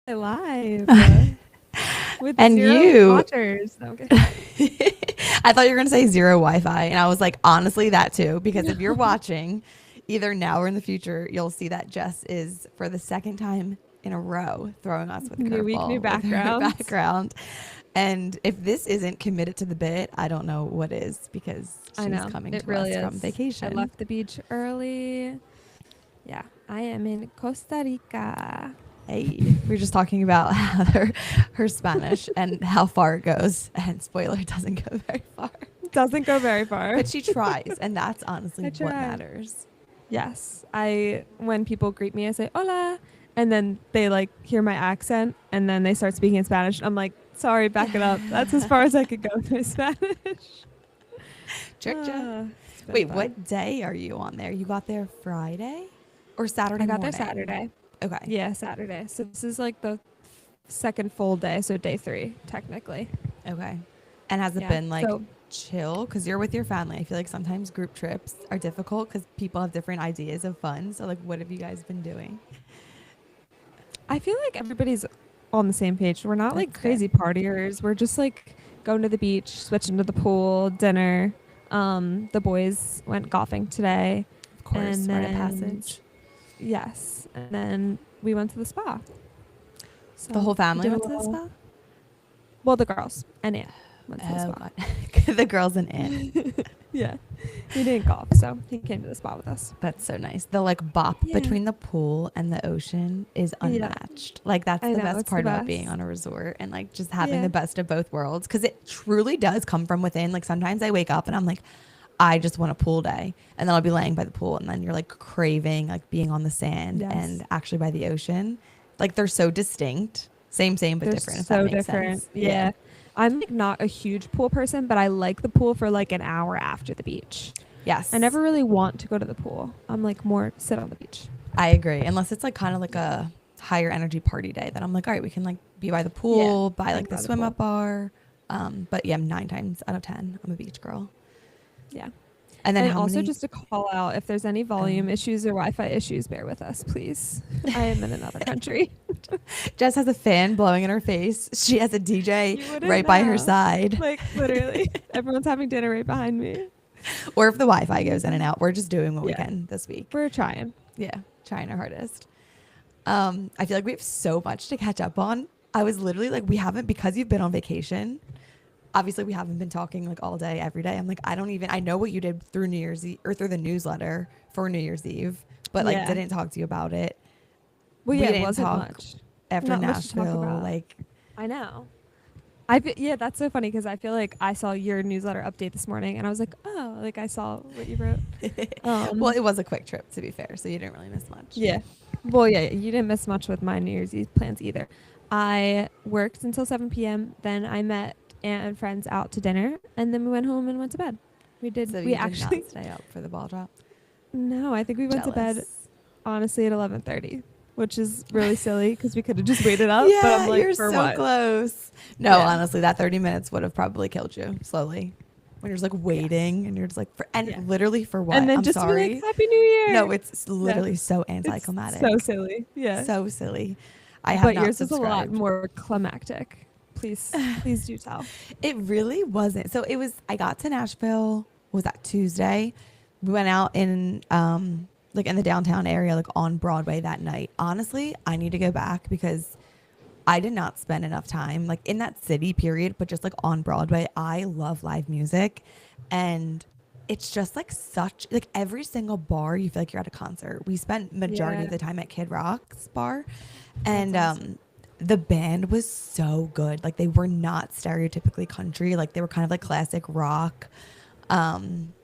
Live with And zero you, watchers. No, okay. I thought you were going to say zero Wi-Fi. And I was like, honestly, that too. Because if you're watching, either now or in the future, you'll see that Jess is, for the second time in a row, throwing us with a New week, new curveball with her backgrounds. background. And if this isn't committed to the bit, I don't know what is, because I she's know coming it to us really from is. I vacation. left the beach early. Yeah, I am in Costa Rica. Hey, we are just talking about her Spanish and how far it goes. And spoiler, it doesn't go very far. Doesn't go very far. But she tries, and that's honestly I what try. matters. Yes, when people greet me, I say hola, and then they like hear my accent, and then they start speaking in Spanish. I'm like, sorry, back it up. That's as far as I could go with my Spanish. Tricked ya. It's been Wait, fun. what day are you on there? You got there Friday or Saturday I got there morning? Saturday. Okay. Yeah, Saturday. So this is like the second full day, so day 3 technically. Okay. And has it Yeah. been like So chill? Because you're with your family. I feel like sometimes group trips are difficult because people have different ideas of fun. So, like, what have you guys been doing? I feel like everybody's on the same page. We're not like That's fair. crazy partiers. We're just like going to the beach, switching to the pool, dinner. The boys went golfing today. Of course, And rite of then passage. yes, and then we went to the spa. The whole So we family did a went to the little. spa? Well, the girls and Aunt went to the Oh, spa. God. The girls and Aunt. Yeah, he didn't golf, so he came to the spa with us. That's so nice. The like bop Yeah, between the pool and the ocean is yeah, unmatched. Like that's I the know best it's the part about being best. on a resort and like just having the Yeah, best of both worlds, because it truly does come from within. Like sometimes I wake up and I'm like, I just want a pool day, and then I'll be laying by the pool, and then you're like craving like being on the sand yes, and actually by the ocean. Like they're so distinct, same but they're different. If that so makes different. sense. Yeah. Yeah, I'm like not a huge pool person, but I like the pool for like an hour after the beach. I Yes, never really want to go to the pool. I'm like more sit on the beach. I agree. Unless it's like kind of like Yeah, a higher energy party day, that I'm like, all right, we can like be by the yeah, pool, by hang like the by the swim pool. up bar. But yeah, 9 times out of 10, I'm a beach girl. Yeah. And then And how also, many? just to call out, if there's any volume Um, issues or Wi-Fi issues, bear with us, please. I am in another country. Jess has a fan blowing in her face. She has a DJ You wouldn't right by her know. side. Like, literally, everyone's having dinner right behind me. Or if the Wi-Fi Oh my goes in and God. out, we're just doing what we Yeah, can this week. we're trying. Yeah, trying our hardest. I feel like we have so much to catch up on. I was literally like, we haven't, because you've been on vacation. Obviously, we haven't been talking like all day, every day. I'm like, I know what you did through New Year's Eve or through the newsletter for New Year's Eve, but like Yeah. didn't talk to you about it. Well, We yeah, it didn't wasn't talk much. after Not much to talk Nashville. about. Like, I know. Yeah, that's so funny because I feel like I saw your newsletter update this morning and I was like, oh, like I saw what you wrote. well, Um, it was a quick trip to be fair, so you didn't really miss much. yeah. Well, yeah, you didn't miss much with my New Year's Eve plans either. I worked until 7 p.m. Then I met aunt and friends out to dinner, and then we went home and went to bed. We did. So We you did not actually stay up for the ball drop. no, I think we went to bed Jealous. honestly at 11:30, which is really silly because we could have just waited up. But Yeah, I'm like, you're for so what? close. No, Yeah. honestly, that 30 minutes would have probably killed you slowly. When you're just like Yes. waiting and you're just like, Yeah. literally for what? And then I'm just to be like, sorry. Happy New Year. No, it's Yeah. literally so It's so anticlimactic. silly. Yeah. So silly. I have But not yours was a lot subscribed. more climactic. Please do tell. It really wasn't. So it was, I got to Nashville, was that Tuesday? We went out in like in the downtown area, like on Broadway that night. Honestly, I need to go back because I did not spend enough time like in that city period, but just like on Broadway. I love live music, and it's just like such like every single bar you feel like you're at a concert. We spent majority Yeah. of the time at Kid Rock's bar, That's and awesome. the band was so good. Like they were not stereotypically country. Like they were kind of like classic rock. Um,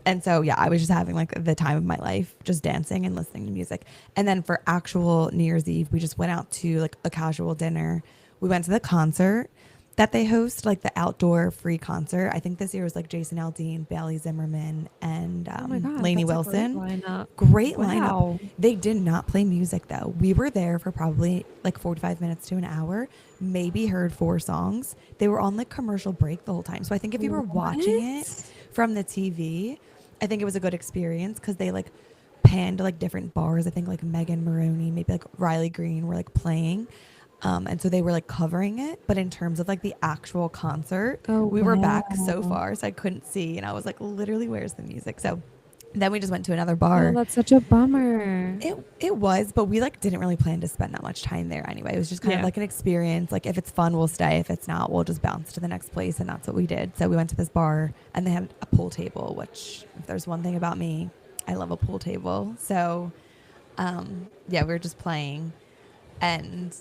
and so yeah, I was just having like the time of my life, just dancing and listening to music. And then for actual New Year's Eve, we just went out to like a casual dinner. We went to the concert that they host, like the outdoor free concert. I think this year was like Jason Aldean, Bailey Zimmerman, and Oh my God, Lainey that's a great Wilson. lineup. Great lineup. Wow. They did not play music though. We were there for probably like 45 minutes to an hour, maybe heard 4 songs. They were on like commercial break the whole time. So I think if you were watching it What? from the TV, I think it was a good experience because they like panned to like different bars. I think like Megan Maroney, maybe like Riley Green were like playing. And so they were like covering it, but in terms of like the actual concert, Oh, we were back so wow. far, so I couldn't see, and I was like, literally, where's the music? So then we just went to another Oh, bar. that's such a bummer. It was, but we like didn't really plan to spend that much time there anyway. It was just kind of Yeah. like an experience. Like if it's fun, we'll stay. If it's not, we'll just bounce to the next place, and that's what we did. So we went to this bar, and they had a pool table, which if there's one thing about me, I love a pool table. So yeah, we were just playing, and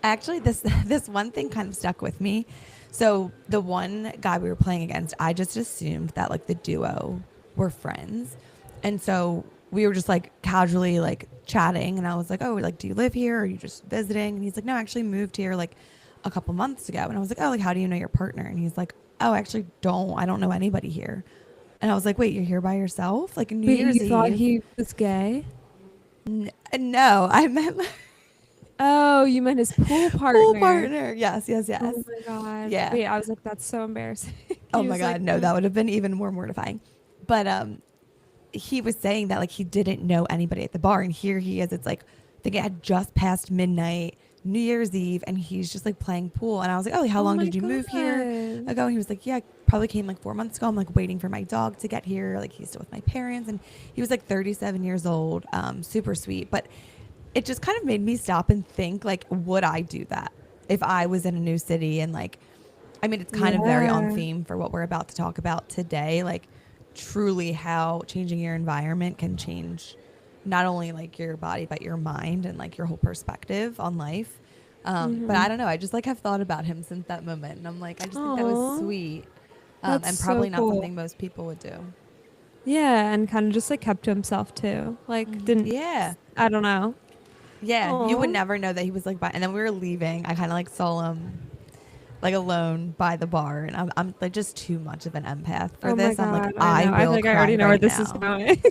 actually this one thing kind of stuck with me. So the one guy we were playing against, I just assumed that like the duo were friends, and so we were just like casually like chatting, and I was like, oh, like, do you live here, or are you just visiting? And he's like, no, I actually moved here like a couple months ago. And I was like, oh, like, how do you know your partner? And he's like, oh, I don't know anybody here. And I was like, wait, you're here by yourself, like New Wait, Year's you thought Eve? he was gay? No, I meant Oh, you meant his pool pool partner. partner. Yes, yes, yes. Oh my God. Yeah. Wait, I was like, that's so embarrassing. Oh He my was like, God, no, "Mm." that would have been even more mortifying. But he was saying that like he didn't know anybody at the bar, and here he is. It's like I think it had just passed midnight, New Year's Eve, and he's just like playing pool. And I was like, oh, how Oh long my did you move here God. ago? And he was like, yeah, I probably came like 4 months ago. I'm like waiting for my dog to get here. Like he's still with my parents, and he was like 37 years old, super sweet. But it just kind of made me stop and think, like, would I do that if I was in a new city? And like, I mean, it's kind of very on Yeah. theme for what we're about to talk about today. Like, truly how changing your environment can change not only like your body, but your mind and like your whole perspective on life. But I Mm-hmm. don't know. I just like have thought about him since that moment. And I'm like, I just think that was Oh, sweet. that's And so probably not cool. something most people would do. Yeah, and kind of just like kept to himself too. Like didn't Yeah. I don't know. Yeah. You would Oh, never know that he was like, by, and then we were leaving. I kind of like saw him like alone by the bar, and I'm like just too much of an empath for oh my this. I'm like, God. I I know. I will think I cry already know where right this is now. going.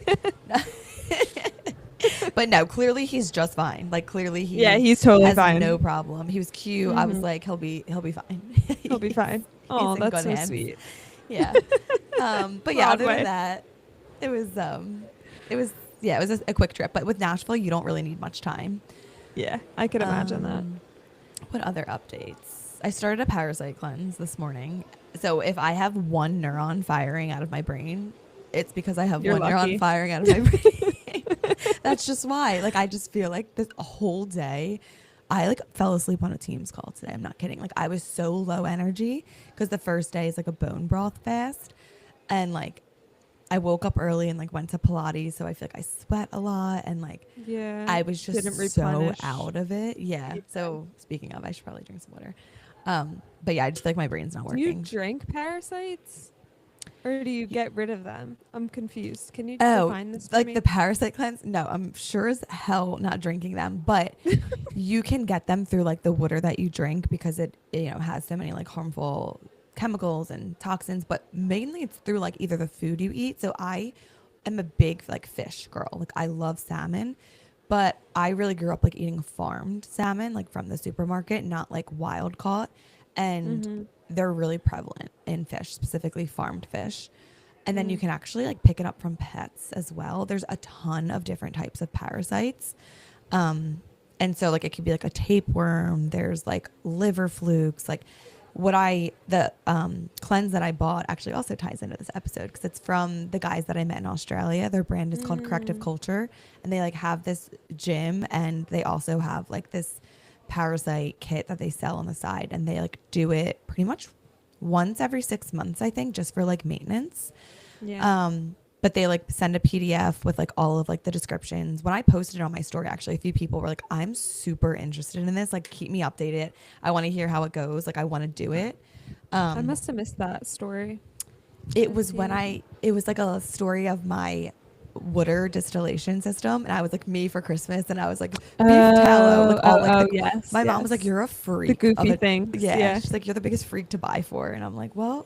But no, clearly he's just fine. Like clearly Yeah, he he's totally has no fine. problem. He was cute. I was Mm-hmm. like, he'll be fine. He'll be he's, fine. he's Oh, in that's good so hands. sweet. Yeah. But yeah, other than Broadway. that, it was it was yeah, it was a quick trip. But with Nashville, you don't really need much time. Yeah, I could imagine that. Um, what other updates? I started a parasite cleanse this morning. So if I have one neuron firing out of my brain, it's because I have You're one neuron lucky. firing out of my brain. That's just why. Like I just feel like this whole day I like fell asleep on a Teams call today. I'm not kidding. Like I was so low energy because the first day is like a bone broth fast, and like I woke up early and like went to Pilates, so I feel like I sweat a lot, and like Yeah. I was just Didn't so replenish. out of it. Yeah. Yeah. So speaking of, I should probably drink some water. But yeah, I just feel like my brain's not Do you working. drink parasites or do you get rid of them? I'm confused. Can you Oh, define this for like the me? parasite cleanse? No, I'm sure as hell not drinking them, but you can get them through like the water that you drink because it has so many like harmful chemicals and toxins, but mainly it's through like either the food you eat. So I am a big like fish girl. Like I love salmon, but I really grew up like eating farmed salmon like from the supermarket, not like wild caught. And Mm-hmm. they're really prevalent in fish, specifically farmed fish. And then you Mm. can actually like pick it up from pets as well. There's a ton of different types of parasites. And so like it could be like a tapeworm, there's like liver flukes, like the cleanse that I bought actually also ties into this episode because it's from the guys that I met in Australia. Their brand is called Corrective Mm. Culture, and they like have this gym, and they also have like this parasite kit that they sell on the side, and they like do it pretty much once every 6 months, I think, just for like maintenance. Yeah. But they like send a PDF with like all of like the descriptions. When I posted it on my story, actually, a few people were like, I'm super interested in this. Like, keep me updated. I want to hear how it goes. Like, I want to do it. I Um, must have missed that story. it Let's was when see. it was like a story of my water distillation system. And I was like, me for Christmas. And I was like, beef tallow, like all like Yes, my mom was like, yes. you're a The freak of goofy it. things. Yeah. Yeah. She's like, you're the biggest freak to buy for. And I'm like, well,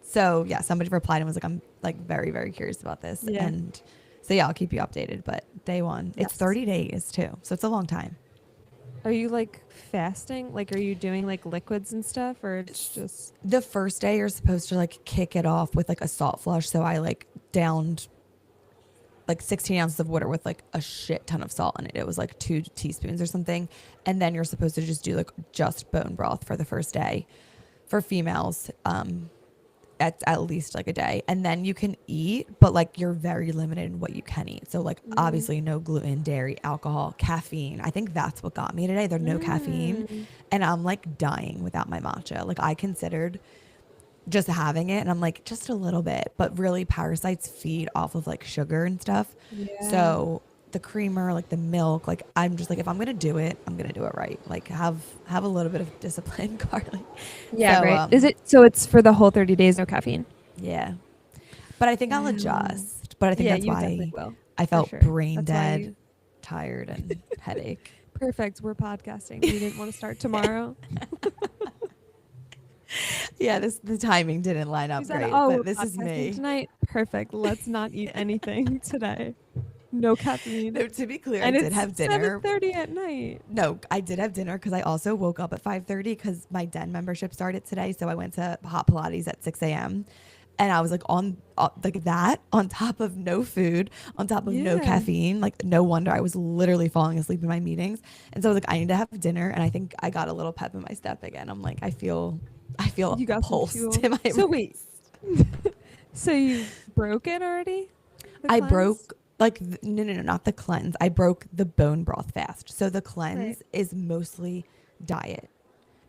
so yeah, somebody replied and was like, I'm like very, very curious about this. Yeah. And so yeah, I'll keep you updated. But day one, it's Yes. 30 days too. So it's a long time. Are you like fasting? Like, are you doing like liquids and stuff, or it's just? The first day you're supposed to like kick it off with like a salt flush. So I like downed like 16 ounces of water with like a shit ton of salt in it. It was like 2 teaspoons or something. And then you're supposed to just do like just bone broth for the first day for females. At least like a day, and then you can eat, but like you're very limited in what you can eat. So like obviously no gluten, dairy, alcohol, caffeine. I think that's what got me today. There's no caffeine, and I'm like dying without my matcha. Like I considered just having it, and I'm like just a little bit, but really parasites feed off of like sugar and stuff. So the creamer, like the milk, like I'm just like, if I'm gonna do it, I'm gonna do it right. Like have a little bit of discipline, Carly. Yeah, So, right. Is it so? It's for the whole 30 days, no caffeine. Yeah, but I think I'll adjust. But I think that's you why definitely will. I felt sure. brain That's why dead, tired, and headache. Perfect. We're podcasting. We didn't want to start tomorrow. Yeah, the timing didn't line up great, but this is me tonight. Perfect. Let's not eat anything today. No caffeine. No, to be clear, And I did have dinner. 7:30 at night. No, I did have dinner because I also woke up at 5:30 because my den membership started today. So I went to hot Pilates at 6 a.m. And I was like on like that on top of no food, on top of no caffeine. Like no wonder I was literally falling asleep in my meetings. And so I was like, I need to have dinner. And I think I got a little pep in my step again. I'm like, I feel You got a pulse to my So wrist. wait. So you broke it already? I broke like no, not the cleanse. I broke the bone broth fast. So the cleanse is mostly diet,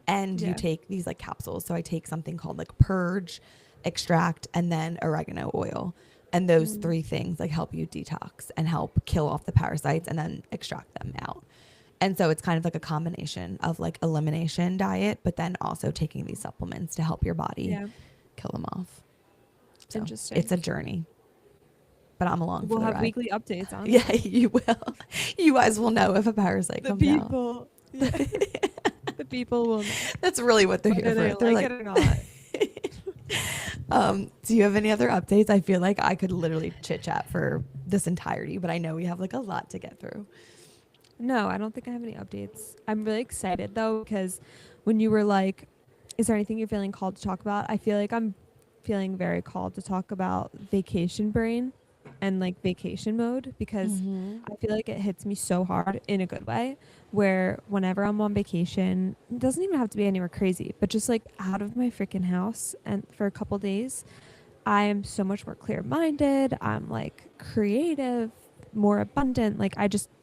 and you take these like capsules. So I take something called like purge, extract, and then oregano oil, and those 3 things like help you detox and help kill off the parasites, and then extract them out. And so it's kind of like a combination of like elimination diet, but then also taking these supplements to help your body kill them off. So interesting. It's a journey. But I'm along for the ride. We'll have weekly updates on it. Yeah, you will. You guys will know if a parasite comes out. Yeah. The people will know. That's really what they're here for. They're like it or not. Do you have any other updates? I feel like I could literally chit chat for this entirety, but I know we have like a lot to get through. No, I don't think I have any updates. I'm really excited though, because when you were like, is there anything you're feeling called to talk about? I feel like I'm feeling very called to talk about vacation brain and like vacation mode, because I feel like it hits me so hard in a good way, where whenever I'm on vacation, it doesn't even have to be anywhere crazy, but just like out of my freaking house and for a couple days, I am so much more clear-minded. I'm like creative, more abundant. Like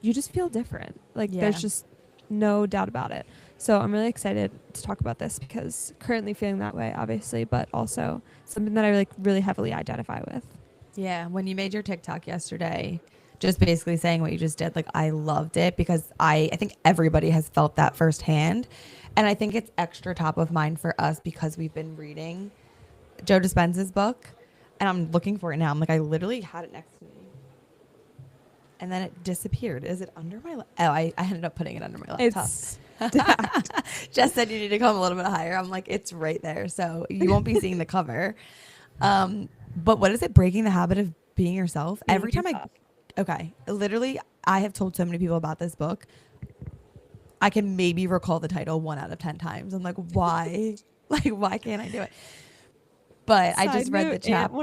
you just feel different. Like there's just no doubt about it. So I'm really excited to talk about this, because currently feeling that way, obviously, but also something that I like really heavily identify with. Yeah, when you made your TikTok yesterday, just basically saying what you just did, like I loved it, because I think everybody has felt that firsthand. And I think it's extra top of mind for us because we've been reading Joe Dispenza's book, and I'm looking for it now. I'm like, I literally had it next to me, and then it disappeared. Is it under my I ended up putting it under my laptop. Jess said you need to come a little bit higher. I'm like, it's right there. So you won't be seeing the cover. But what is it? Breaking the habit of being yourself. Every time literally, I have told so many people about this book. I can maybe recall the title 1 out of 10 times. I'm like, why? Like, why can't I do it? But I just read the chapter. Aunt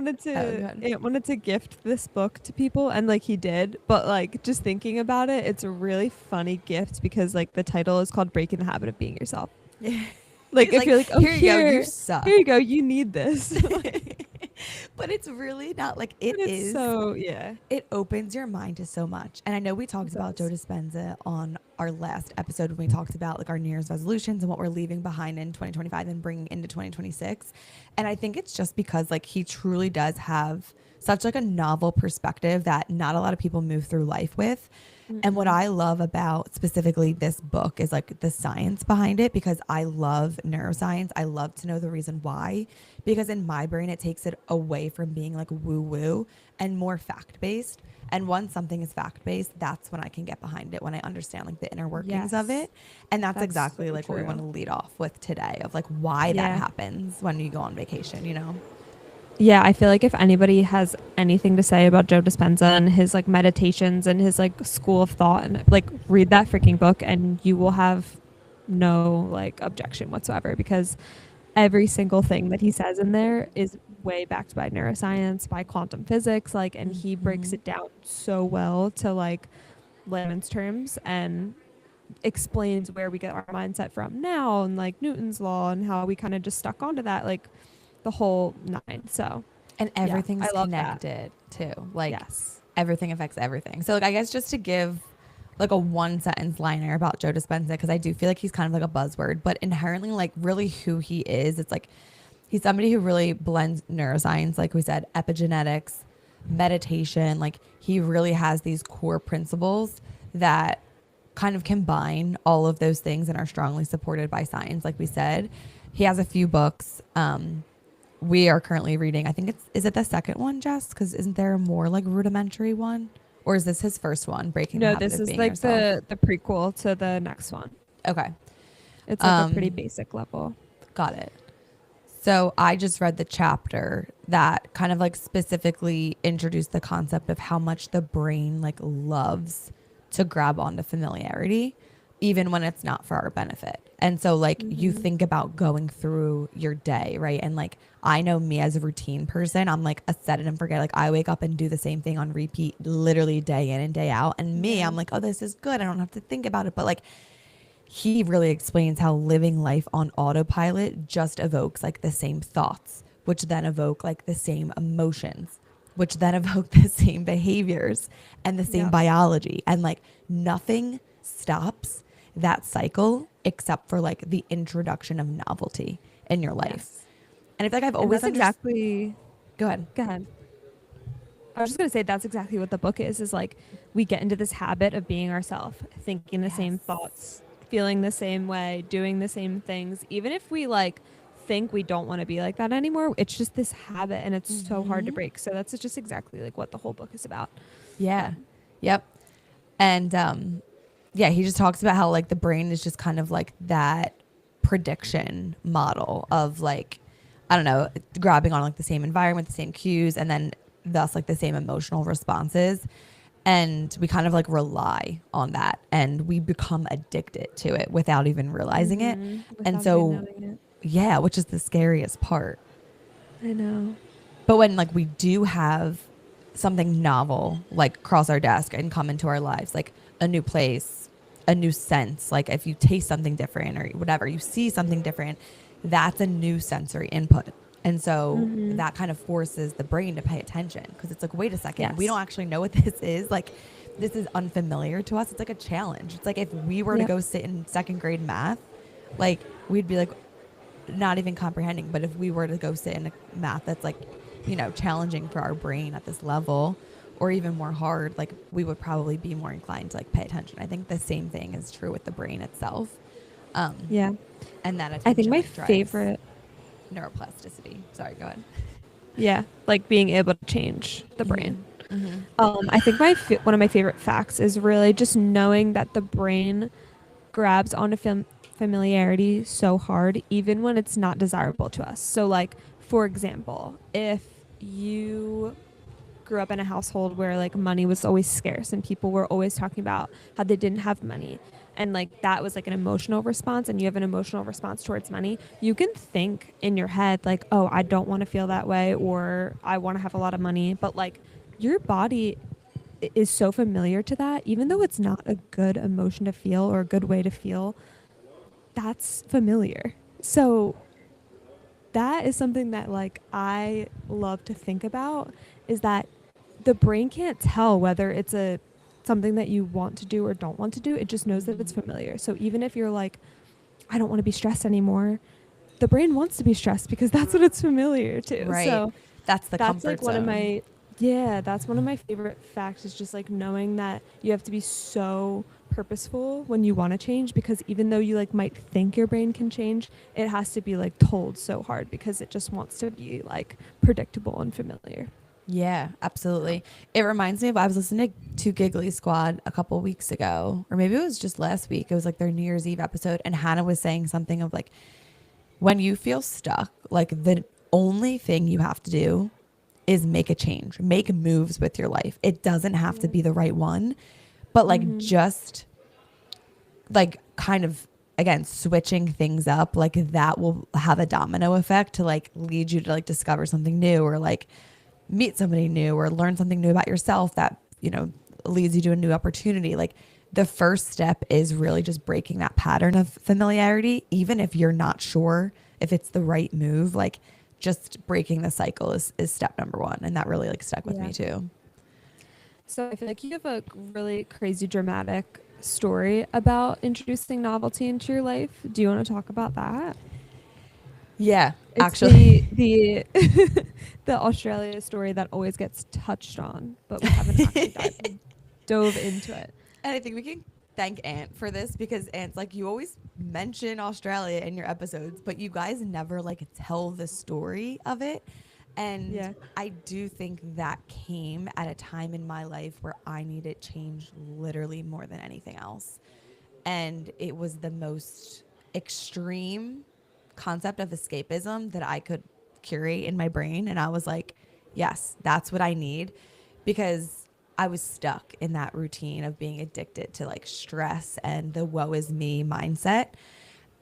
wanted to gift this book to people, and like he did. But like just thinking about it, it's a really funny gift, because like the title is called "Breaking the Habit of Being Yourself." Like if you're like, oh, here you go, you suck. Here you go, you need this. But it's really not like it is. So it opens your mind to so much. And I know we talked about Joe Dispenza on our last episode when we talked about like our New Year's resolutions and what we're leaving behind in 2025 and bringing into 2026. And I think it's just because like he truly does have such like a novel perspective that not a lot of people move through life with. And what I love about specifically this book is like the science behind it, because I love neuroscience. I love to know the reason why, because in my brain, it takes it away from being like woo woo and more fact based. And once something is fact based, that's when I can get behind it, when I understand like the inner workings of it. And that's exactly like what we want to lead off with today, of like why that happens when you go on vacation, you know? Yeah, I feel like if anybody has anything to say about Joe Dispenza and his like meditations and his like school of thought, and like read that freaking book, and you will have no like objection whatsoever, because every single thing that he says in there is way backed by neuroscience, by quantum physics, like, and he breaks Mm-hmm. it down so well to like layman's terms and explains where we get our mindset from now and like Newton's law and how we kind of just stuck onto that, like the whole nine. So And yeah, I everything's love that. connected too. Like Yes. everything affects everything. So like I guess just to give like a one sentence liner about Joe Dispenza, because I do feel like he's kind of like a buzzword, but inherently like really who he is, it's like he's somebody who really blends neuroscience, like we said, epigenetics, meditation. Like he really has these core principles that kind of combine all of those things and are strongly supported by science. Like we said, he has a few books. We are currently reading, I think is it the second one, Jess? Because isn't there a more like rudimentary one? Or is this his first one, Breaking the No, Habit this of is Being like Yourself? the prequel to the next one. Okay. It's like a pretty basic level. Got it. So I just read the chapter that kind of like specifically introduced the concept of how much the brain like loves to grab onto familiarity, even when it's not for our benefit. And so like you Mm-hmm. think about going through your day, right? And like I know me as a routine person, I'm like a set it and forget. Like I wake up and do the same thing on repeat, literally day in and day out. And me, Yeah. I'm like, oh, this is good. I don't have to think about it. But like he really explains how living life on autopilot just evokes like the same thoughts, which then evoke like the same emotions, which then evoke the same behaviors and the same Yep. biology. And like nothing stops that cycle except for like the introduction of novelty in your life. Yes. And I feel like I've And always that's exactly. go ahead. Go ahead. I was just gonna say that's exactly what the book is like we get into this habit of being ourselves, thinking the same Yes. thoughts, feeling the same way, doing the same things, even if we like think we don't want to be like that anymore. It's just this habit and it's so hard to Mm-hmm. break. So that's just exactly like what the whole book is about. Yeah. Um, Yep. And yeah, he just talks about how like the brain is just kind of like that prediction model of like, I don't know, grabbing on like the same environment, the same cues, and then thus like the same emotional responses. And we kind of like rely on that and we become addicted to it without even realizing it. And without even so, knowing yeah, which is the scariest part. it. I know. But when like we do have something novel like cross our desk and come into our lives, like a new place, a new sense, like if you taste something different or whatever, you see something different, that's a new sensory input. And so Mm-hmm. that kind of forces the brain to pay attention because it's like, wait a second, we Yes. don't actually know what this is. Like, this is unfamiliar to us. It's like a challenge. It's like if we were to Yep. go sit in second grade math, like we'd be like, not even comprehending, but if we were to go sit in a math that's like, you know, challenging for our brain at this level or even more hard, like we would probably be more inclined to like pay attention. I think the same thing is true with the brain itself. Um, Yeah. and that I think attention my like drives favorite, neuroplasticity. Sorry, go ahead. yeah, like being able to change the brain. Mm-hmm. I think one of my favorite facts is really just knowing that the brain grabs onto familiarity so hard, even when it's not desirable to us. So, like, for example, if you grew up in a household where like money was always scarce and people were always talking about how they didn't have money and like that was like an emotional response and you have an emotional response towards money, you can think in your head like, oh, I don't want to feel that way or I want to have a lot of money, but like your body is so familiar to that, even though it's not a good emotion to feel or a good way to feel, that's familiar. So that is something that like I love to think about, is that the brain can't tell whether it's a something that you want to do or don't want to do. It just knows that it's familiar. So even if you're like, I don't want to be stressed anymore, the brain wants to be stressed because that's what it's familiar to. Right. So That's the that's comfort like one of zone. my yeah, that's one of my favorite facts, is just like knowing that you have to be so purposeful when you want to change, because even though you like might think your brain can change, it has to be like told so hard because it just wants to be like predictable and familiar. Yeah, absolutely. It reminds me of, I was listening to Giggly Squad a couple weeks ago, or maybe it was just last week. It was like their New Year's Eve episode, and Hannah was saying something of like, when you feel stuck, like the only thing you have to do is make a change, make moves with your life. It doesn't have to be the right one, but like Mm-hmm. just like kind of again, switching things up, like that will have a domino effect to like lead you to like discover something new or like meet somebody new or learn something new about yourself that, you know, leads you to a new opportunity. Like the first step is really just breaking that pattern of familiarity, even if you're not sure if it's the right move. Like just breaking the cycle is step number one. And that really like stuck with Yeah. me too. So I feel like you have a really crazy dramatic story about introducing novelty into your life. Do you want to talk about that? Yeah, It's actually. the Australia story that always gets touched on, but we haven't actually dove into it. And I think we can thank Ant for this because Ant's like, you always mention Australia in your episodes, but you guys never like tell the story of it. And Yeah. I do think that came at a time in my life where I needed change literally more than anything else. And it was the most extreme concept of escapism that I could curate in my brain. And I was like, yes, that's what I need because I was stuck in that routine of being addicted to like stress and the woe is me mindset.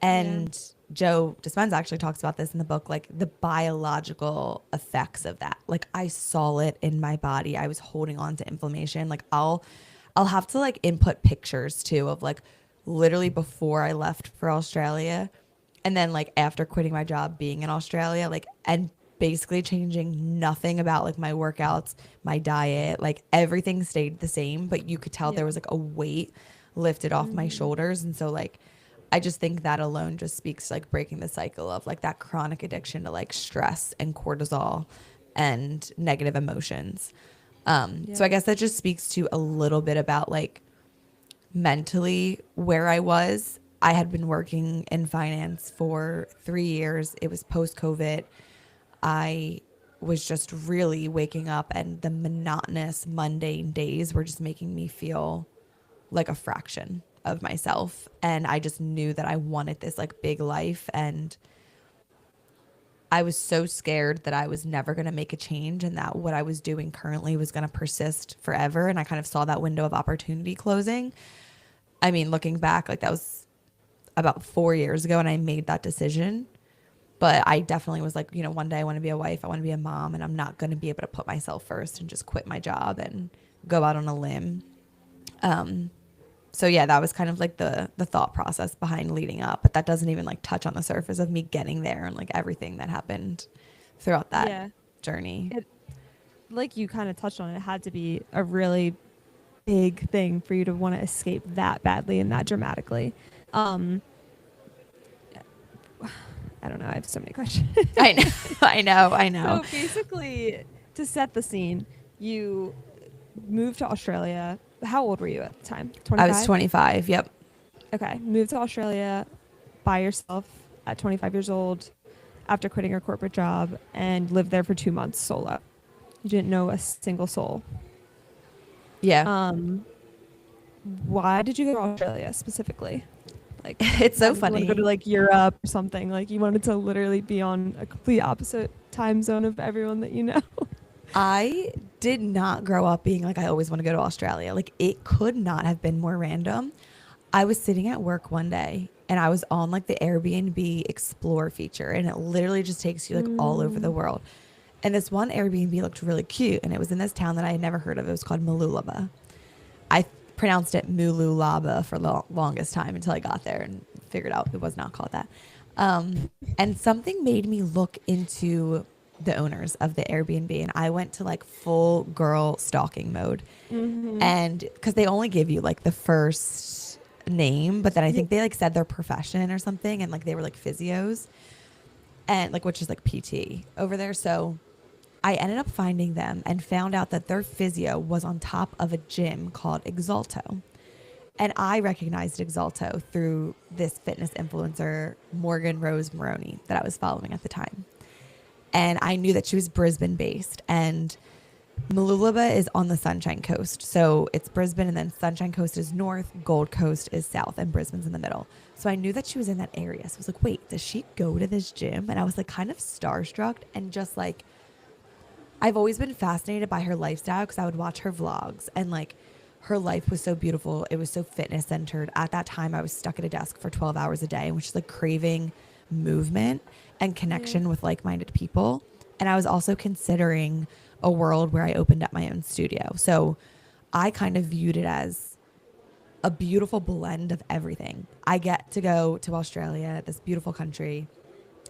Yeah. And Joe Dispenza actually talks about this in the book, like the biological effects of that. Like I saw it in my body. I was holding on to inflammation. Like I'll have to like input pictures too of like literally before I left for Australia and then like after quitting my job being in Australia, like and basically changing nothing about like my workouts, my diet, like everything stayed the same, but you could tell Yeah. there was like a weight lifted off my shoulders. And so like I just think that alone just speaks to like breaking the cycle of like that chronic addiction to like stress and cortisol and negative emotions. So I guess that just speaks to a little bit about like mentally where I was. I had been working in finance for 3 years. It was post COVID. I was just really waking up, and the monotonous, mundane days were just making me feel like a fraction of myself. And I just knew that I wanted this like big life. And I was so scared that I was never going to make a change and that what I was doing currently was going to persist forever. And I kind of saw that window of opportunity closing. I mean, looking back, like that was about 4 years ago and I made that decision. But I definitely was like, you know, one day I want to be a wife, I want to be a mom, and I'm not going to be able to put myself first and just quit my job and go out on a limb. So yeah, that was kind of like the thought process behind leading up, but that doesn't even like touch on the surface of me getting there and like everything that happened throughout that Yeah. journey. It, like you kind of touched on, it had to be a really big thing for you to want to escape that badly and that dramatically. I don't know. I have so many questions. I know. So basically, to set the scene, you moved to Australia. How old were you at the time? 25? I was 25. Yep. Okay. Moved to Australia by yourself at 25 years old after quitting your corporate job and lived there for 2 months solo. You didn't know a single soul. Yeah. Why did you go to Australia specifically? Like, It's so why did you want funny. to go to like Europe or something? Like, you wanted to literally be on a complete opposite time zone of everyone that you know. I did not grow up being like, I always want to go to Australia. Like, it could not have been more random. I was sitting at work one day and I was on like the Airbnb Explore feature, and it literally just takes you like all over the world. And this one Airbnb looked really cute, and it was in this town that I had never heard of. It was called Mooloolaba. I pronounced it Mooloolaba for the longest time until I got there and figured out it was not called that. And something made me look into the owners of the Airbnb, and I went to like full girl stalking mode. And because they only give you like the first name, but then I think they like said their profession or something, and like they were like physios and like, which is like PT over there. So I ended up finding them and found out that their physio was on top of a gym called Exalto. And I recognized Exalto through this fitness influencer, Morgan Rose Maroney, that I was following at the time. And I knew that she was Brisbane based. And Mooloolaba is on the Sunshine Coast. So it's Brisbane, and then Sunshine Coast is north, Gold Coast is south, and Brisbane's in the middle. So I knew that she was in that area. So I was like, wait, does she go to this gym? And I was like kind of starstruck and just like, I've always been fascinated by her lifestyle because I would watch her vlogs, and like her life was so beautiful. It was so fitness centered. At that time, I was stuck at a desk for 12 hours a day, which is like craving movement and connection with like-minded people. And I was also considering a world where I opened up my own studio. So I kind of viewed it as a beautiful blend of everything. I get to go to Australia, this beautiful country.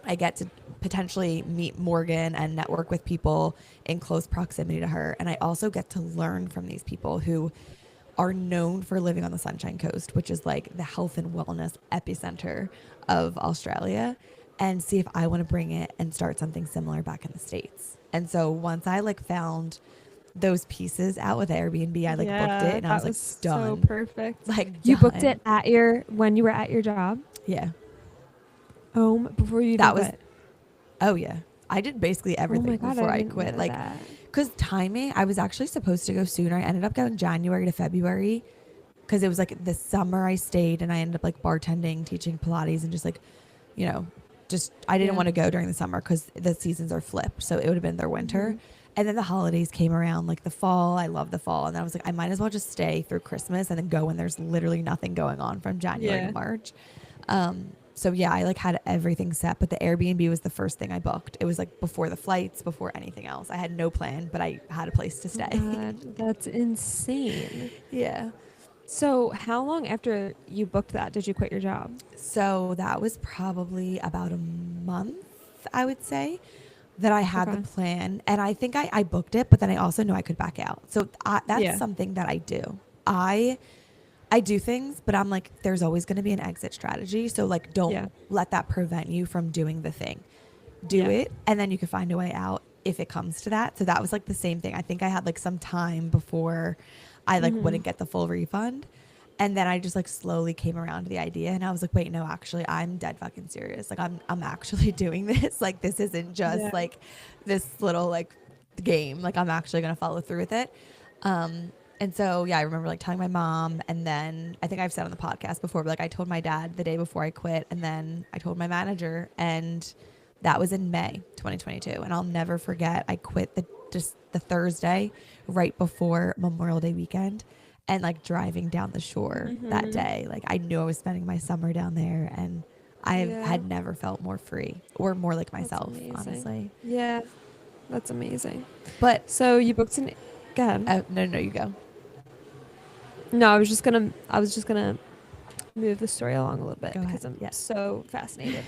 I get to potentially meet Morgan and network with people in close proximity to her. And I also get to learn from these people who are known for living on the Sunshine Coast, which is like the health and wellness epicenter of Australia, and see if I want to bring it and start something similar back in the States. And so once I like found those pieces out with Airbnb, I like booked it and I was like done. So perfect. Like You done. booked it when you were at your job? Yeah. Before you That even was quit. Oh yeah. I did basically everything before I quit. Like, because timing, I was actually supposed to go sooner. I ended up going January to February because it was like the summer I stayed, and I ended up like bartending, teaching Pilates, and just like, you know, just I didn't want to go during the summer because the seasons are flipped. So it would have been their winter. Mm-hmm. And then the holidays came around, like the fall. I love the fall. And then I was like, I might as well just stay through Christmas and then go when there's literally nothing going on from January to March. So yeah, I like had everything set, but the Airbnb was the first thing I booked. It was like before the flights, before anything else. I had no plan, but I had a place to stay. God, that's insane. Yeah. So how long after you booked that did you quit your job? So that was probably about a month, I would say, that I had the plan. And I think I booked it, but then I also knew I could back out. So that's something that I do. I do things, but I'm like, there's always going to be an exit strategy. So like, don't let that prevent you from doing the thing. Do it. And then you can find a way out if it comes to that. So that was like the same thing. I think I had like some time before I like wouldn't get the full refund. And then I just like slowly came around to the idea, and I was like, wait, no, actually I'm dead fucking serious. Like I'm actually doing this. Like this isn't just like this little like game. Like I'm actually going to follow through with it. And so, yeah, I remember like telling my mom, and then I think I've said on the podcast before, but like I told my dad the day before I quit, and then I told my manager, and that was in May 2022. And I'll never forget, I quit the Thursday right before Memorial Day weekend, and like driving down the shore that day. Like I knew I was spending my summer down there, and I had never felt more free or more like myself, honestly. Yeah, that's amazing. But so you booked an... Go ahead. No, you go. No, I was just gonna move the story along a little bit because I'm so fascinated.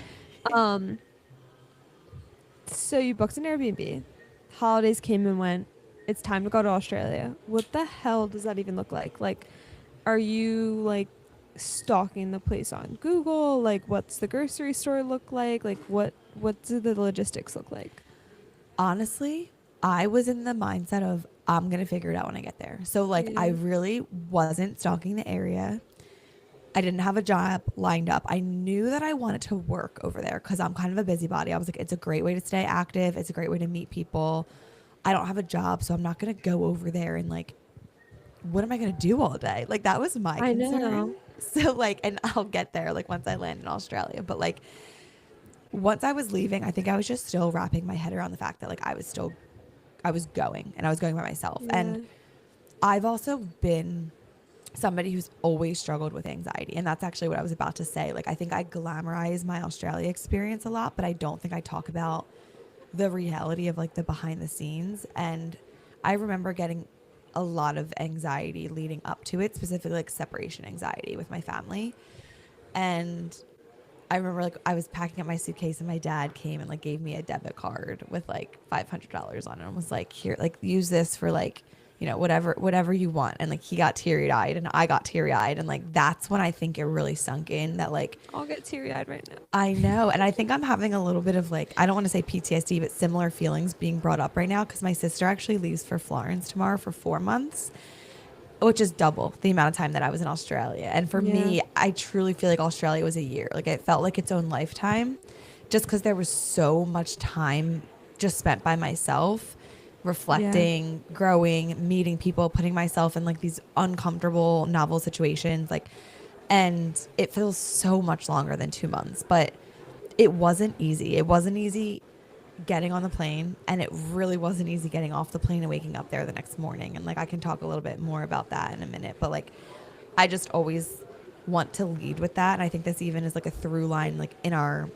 So you booked an Airbnb. Holidays came and went. It's time to go to Australia. What the hell does that even look like? Like, are you like stalking the place on Google? Like, what's the grocery store look like? Like, what do the logistics look like? Honestly, I was in the mindset of I'm going to figure it out when I get there. So like I really wasn't stalking the area. I didn't have a job lined up. I knew that I wanted to work over there because I'm kind of a busybody. I was like, it's a great way to stay active. It's a great way to meet people. I don't have a job, so I'm not going to go over there and like, what am I going to do all day? Like that was my concern. I know. So like, and I'll get there like once I land in Australia. But like once I was leaving, I think I was just still wrapping my head around the fact that like I was going, and I was going by myself. And I've also been somebody who's always struggled with anxiety. And that's actually what I was about to say. Like, I think I glamorize my Australia experience a lot, but I don't think I talk about the reality of like the behind the scenes. And I remember getting a lot of anxiety leading up to it, specifically like separation anxiety with my family. And I remember like I was packing up my suitcase, and my dad came and like gave me a debit card with like $500 on it, and was like, here, like use this for like, you know, whatever you want. And like he got teary-eyed and I got teary-eyed, and like that's when I think it really sunk in that like I'll get teary-eyed right now. I know. And I think I'm having a little bit of like, I don't want to say PTSD, but similar feelings being brought up right now, because my sister actually leaves for Florence tomorrow for 4 months, which is double the amount of time that I was in Australia. And for me, I truly feel like Australia was a year. Like it felt like its own lifetime, just because there was so much time just spent by myself, reflecting, growing, meeting people, putting myself in like these uncomfortable, novel situations. Like, and it feels so much longer than 2 months, but it wasn't easy. It wasn't easy getting on the plane, and it really wasn't easy getting off the plane and waking up there the next morning. And like I can talk a little bit more about that in a minute, but like I just always want to lead with that. And I think this even is like a through line like in our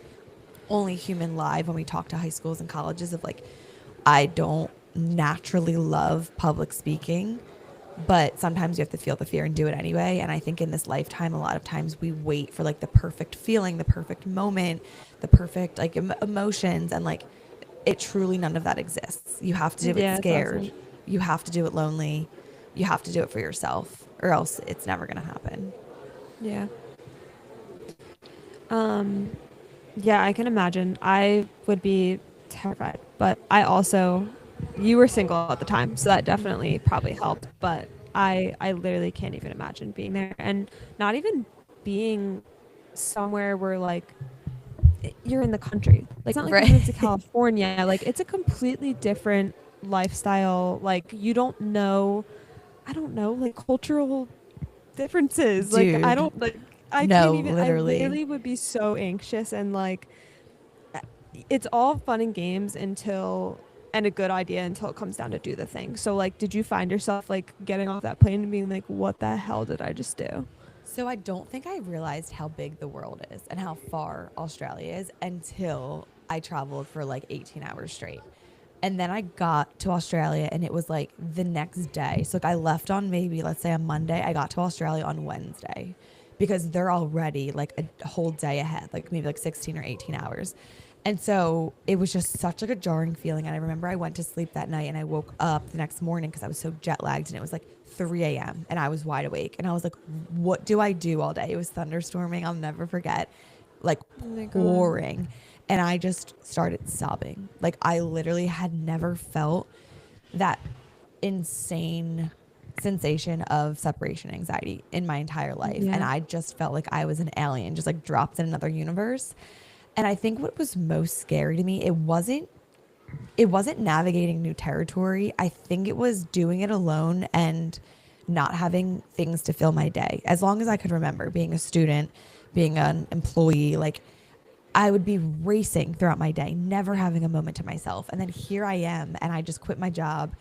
only human live when we talk to high schools and colleges of like I don't naturally love public speaking, but sometimes you have to feel the fear and do it anyway. And I think in this lifetime, a lot of times we wait for like the perfect feeling, the perfect moment, the perfect like emotions, and like it truly none of that exists. You have to do it Yeah, it's scared. awesome. You have to do it lonely. You have to do it for yourself, or else it's never going to happen. Yeah. Um, yeah, I can imagine. I would be terrified, but I also, you were single at the time, so that definitely probably helped. But I literally can't even imagine being there and not even being somewhere where like you're in the country. Like it's not like you moved to Right. California. Like it's a completely different lifestyle. Like you don't know, I don't know, like cultural differences. Like I Dude, don't like I can't no, even I literally. literally would be so anxious and like it's all fun and games until and a good idea until it comes down to do the thing. So like did you find yourself like getting off that plane and being like what the hell did I just do? So I don't think I realized how big the world is and how far Australia is until I traveled for like 18 hours straight. And then I got to Australia and it was like the next day. So like I left on maybe let's say a Monday. I got to Australia on Wednesday because they're already like a whole day ahead, like maybe like 16 or 18 hours. And so it was just such like a jarring feeling. And I remember I went to sleep that night and I woke up the next morning because I was so jet lagged and it was like 3 a.m. and I was wide awake and I was like, what do I do all day? It was thunderstorming. I'll never forget, like Oh my god. pouring. And I just started sobbing. Like I literally had never felt that insane sensation of separation anxiety in my entire life. And Yeah. I just felt like I was an alien, just like dropped in another universe. And I think what was most scary to me, it wasn't navigating new territory. I think it was doing it alone and not having things to fill my day. As long as I could remember being a student, being an employee, like I would be racing throughout my day, never having a moment to myself. And then here I am, and I just quit my job,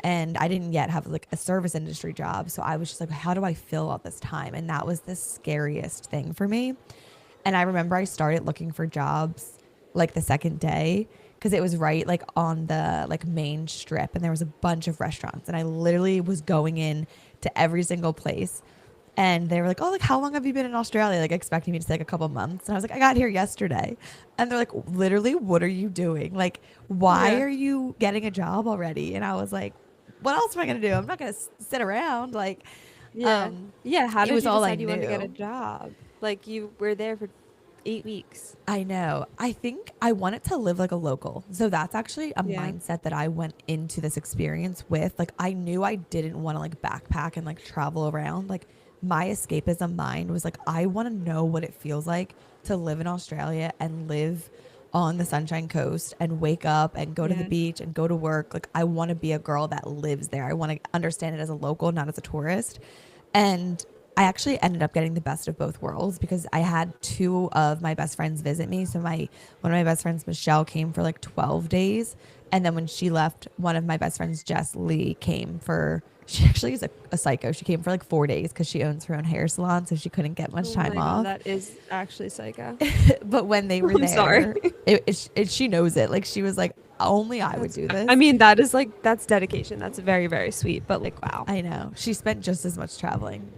and I didn't yet have like a service industry job. So I was just like, how do I fill all this time? And that was the scariest thing for me. And I remember I started looking for jobs like the second day because it was right like on the like main strip and there was a bunch of restaurants and I literally was going in to every single place and they were like, oh, like how long have you been in Australia? Like expecting me to say like a couple months. And I was like, I got here yesterday. And they're like, literally, what are you doing? Like, why Yeah. are you getting a job already? And I was like, what else am I going to do? I'm not going to sit around. Like, Yeah. Yeah, how it did was you all I decide you wanted to get a knew. job? Like you were there for 8 weeks. I know. I think I wanted to live like a local. So that's actually a Yeah. mindset that I went into this experience with. Like I knew I didn't want to like backpack and like travel around. Like my escapism mind was like I want to know what it feels like to live in Australia and live on the Sunshine Coast and wake up and go to the Yeah. beach and go to work. Like I want to be a girl that lives there. I want to understand it as a local, not as a tourist. And I actually ended up getting the best of both worlds because I had two of my best friends visit me. So my one of my best friends, Michelle, came for like 12 days. And then when she left, one of my best friends, Jess Lee, came for she actually is a psycho. She came for like 4 days because she owns her own hair salon, so she couldn't get much Oh time my god, off. that is actually psycho. But when they were I'm sorry. there, she knows it. Like she was like, only I would That's do I this. mean that is like that's dedication. That's very very sweet, but like wow. I know. She spent just as much traveling,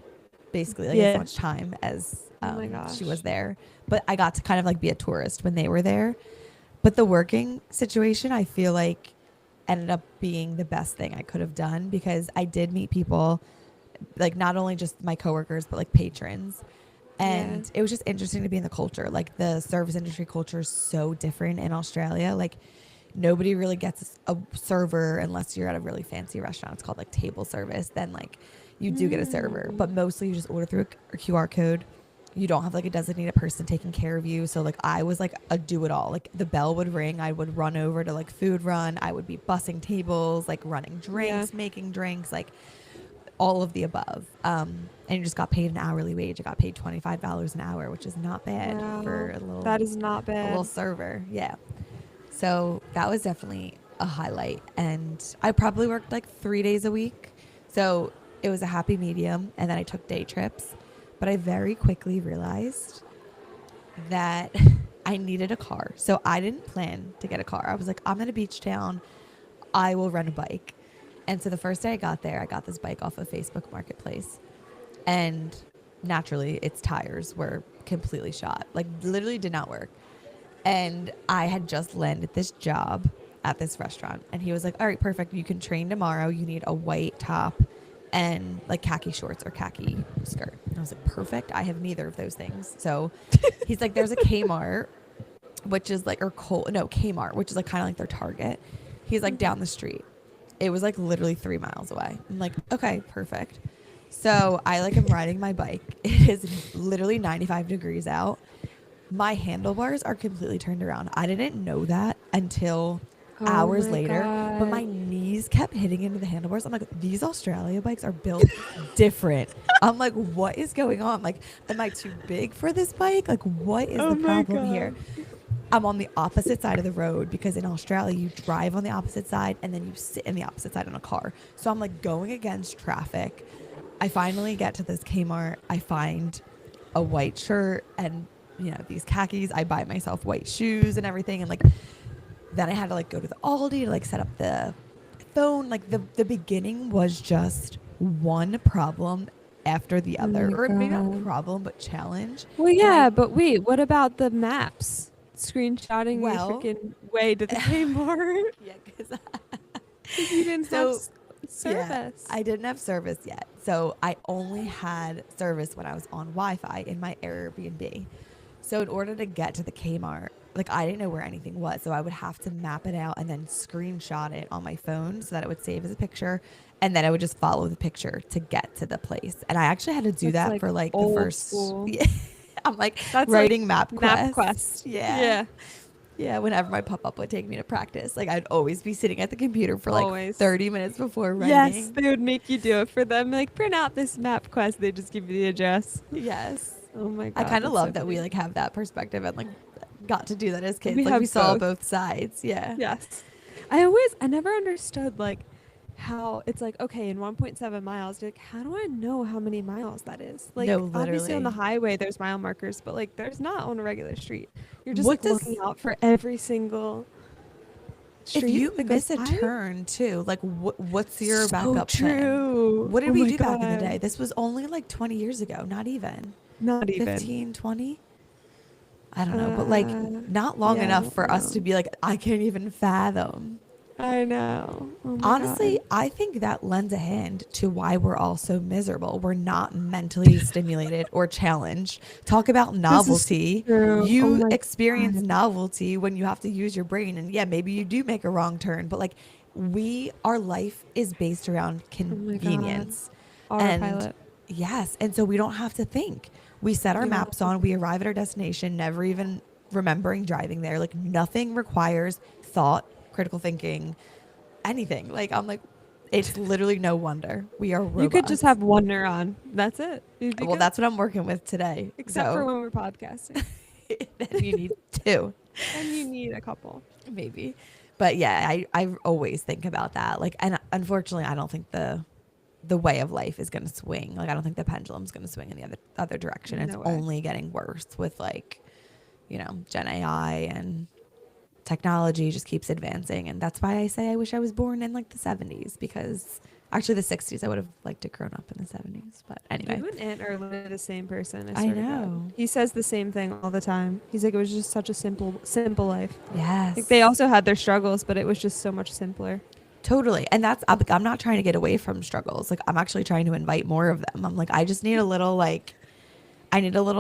basically, like as Yeah. much time as Oh my she gosh. was there. But I got to kind of like be a tourist when they were there. But the working situation, I feel like ended up being the best thing I could have done because I did meet people, like not only just my coworkers, but like patrons. Yeah. And it was just interesting to be in the culture. Like the service industry culture is so different in Australia. Like nobody really gets a server unless you're at a really fancy restaurant. It's called like table service. Then like you do get a server, Mm. but mostly you just order through a QR code. You don't have like a designated person taking care of you. So like I was like a do it all. Like the bell would ring, I would run over to like food run. I would be bussing tables, like running Yeah. drinks, making drinks, like all of the above. And you just got paid an hourly wage. I got paid $25 an hour, which is not bad for Wow. a little That is not a little bad. server. Yeah. So that was definitely a highlight. And I probably worked like 3 days a week. So it was a happy medium. And then I took day trips. But I very quickly realized that I needed a car. So I didn't plan to get a car. I was like, I'm in a beach town. I will rent a bike. And so the first day I got there, I got this bike off of Facebook Marketplace. And naturally, its tires were completely shot. Like, literally did not work. And I had just landed this job at this restaurant. And he was like, all right, perfect. You can train tomorrow. You need a white top and like khaki shorts or khaki skirt. And I was like, perfect. I have neither of those things. So he's like, there's a Kmart, which is like, Kmart, which is like kind of like their Target. He's like down the street. It was like literally 3 miles away. I'm like, okay, perfect. So I like am riding my bike. It is literally 95 degrees out. My handlebars are completely turned around. I didn't know that until hours later, but my knees kept hitting into the handlebars. I'm like, these Australia bikes are built different. I'm like, what is going on? Like, am I too big for this bike? Like, what is the problem here? I'm on the opposite side of the road because in Australia you drive on the opposite side and then you sit in the opposite side in a car. So I'm like going against traffic. I finally get to this Kmart. I find a white shirt and these khakis. I buy myself white shoes and everything. And like then I had to like go to the Aldi to like set up the phone. Like the beginning was just one problem after the other, or maybe not problem but challenge. Well, yeah, but wait, what about the maps? Screenshotting your freaking way to the Kmart. Yeah, because you didn't have service. Yeah, I didn't have service yet. So I only had service when I was on Wi-Fi in my Airbnb. So in order to get to the Kmart, like I didn't know where anything was. So I would have to map it out and then screenshot it on my phone so that it would save as a picture. And then I would just follow the picture to get to the place. And I actually had to do that like for like the first. Yeah. I'm like that's writing like map quest. Yeah. Whenever my pop-up would take me to practice, like I'd always be sitting at the computer for like 30 minutes before writing. Yes, they would make you do it for them. Like print out this map quest. They just give you the address. Yes. Oh my god. I kind of love that we like have that perspective and like got to do that as kids. We saw both sides. Yeah. Yes. I never understood like how it's like, okay, in 1.7 miles, you're like, how do I know how many miles that is? Like, no, obviously on the highway, there's mile markers, but like, there's not on a regular street. You're just like looking out for every single street. If you miss a turn too, like, what's your backup plan? What did we do back in the day? This was only like 20 years ago. Not even 15, 20. I don't know, but like not long enough for us to be like, I can't even fathom. I know. Honestly, God. I think that lends a hand to why we're all so miserable. We're not mentally stimulated or challenged. Talk about novelty. You experience novelty when you have to use your brain. And yeah, maybe you do make a wrong turn, but like our life is based around convenience. Autopilot. Yes. And so we don't have to think. We set our maps on, we arrive at our destination, never even remembering driving there. Like nothing requires thought, critical thinking, anything. Like I'm like, it's literally no wonder we are robots. You could just have one neuron. That's it. Well, that's what I'm working with today. Except for when we're podcasting. Then you need two. And you need a couple. Maybe. But yeah, I always think about that. Like, and unfortunately, I don't think the way of life is going to swing. Like, I don't think the pendulum's going to swing in the other direction. It's only getting worse with like, Gen AI and technology just keeps advancing. And that's why I say I wish I was born in like the 70s, because actually the 60s, I would have liked to grown up in the 70s. But anyway. You and Aunt are literally the same person. I know. He says the same thing all the time. He's like, it was just such a simple life. Yes. Like, they also had their struggles, but it was just so much simpler. Totally. And I'm not trying to get away from struggles. Like, I'm actually trying to invite more of them. I'm like, I just need a little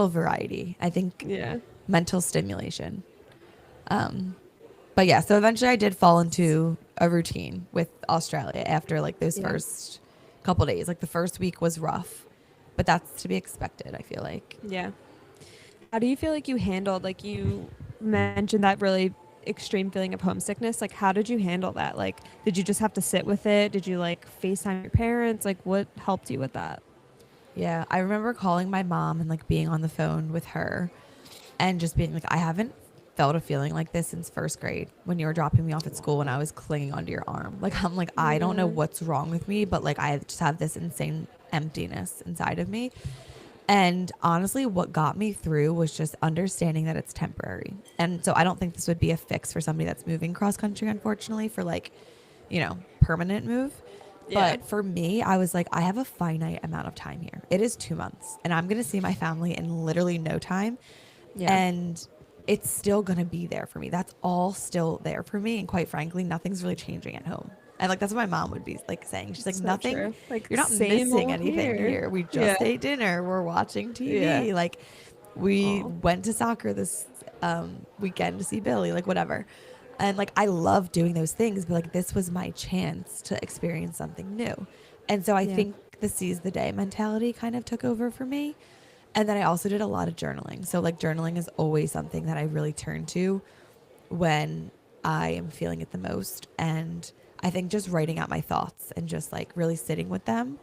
variety. I think mental stimulation. But yeah, so eventually I did fall into a routine with Australia after like those first couple days. Like the first week was rough, but that's to be expected, I feel like. Yeah. How do you feel like you handled, like you mentioned that really extreme feeling of homesickness? Like, how did you handle that? Like, did you just have to sit with it? Did you like FaceTime your parents? Like, what helped you with that? Yeah, I remember calling my mom and like being on the phone with her and just being like, I haven't felt a feeling like this since first grade when you were dropping me off at school and I was clinging onto your arm. Like, I'm like, I don't know Yeah. what's wrong with me, but like, I just have this insane emptiness inside of me. And honestly, what got me through was just understanding that it's temporary. And so I don't think this would be a fix for somebody that's moving cross country, unfortunately, for like, you know, permanent move. Yeah. But for me, I was like, I have a finite amount of time here. It is 2 months, and I'm going to see my family in literally no time. Yeah. And it's still going to be there for me. That's all still there for me. And quite frankly, nothing's really changing at home. And like, that's what my mom would be like saying. She's like, So nothing, true. Like you're not same missing old anything here. We Yeah. just ate dinner. We're watching Yeah. TV. Like, we Aw. went to soccer this weekend to see Billy, like, whatever. And like, I love doing those things, but like, this was my chance to experience something new. And so I Yeah. think the seize the day mentality kind of took over for me. And then I also did a lot of journaling. So like, journaling is always something that I really turn to when I am feeling it the most. And I think just writing out my thoughts and just like really sitting with them.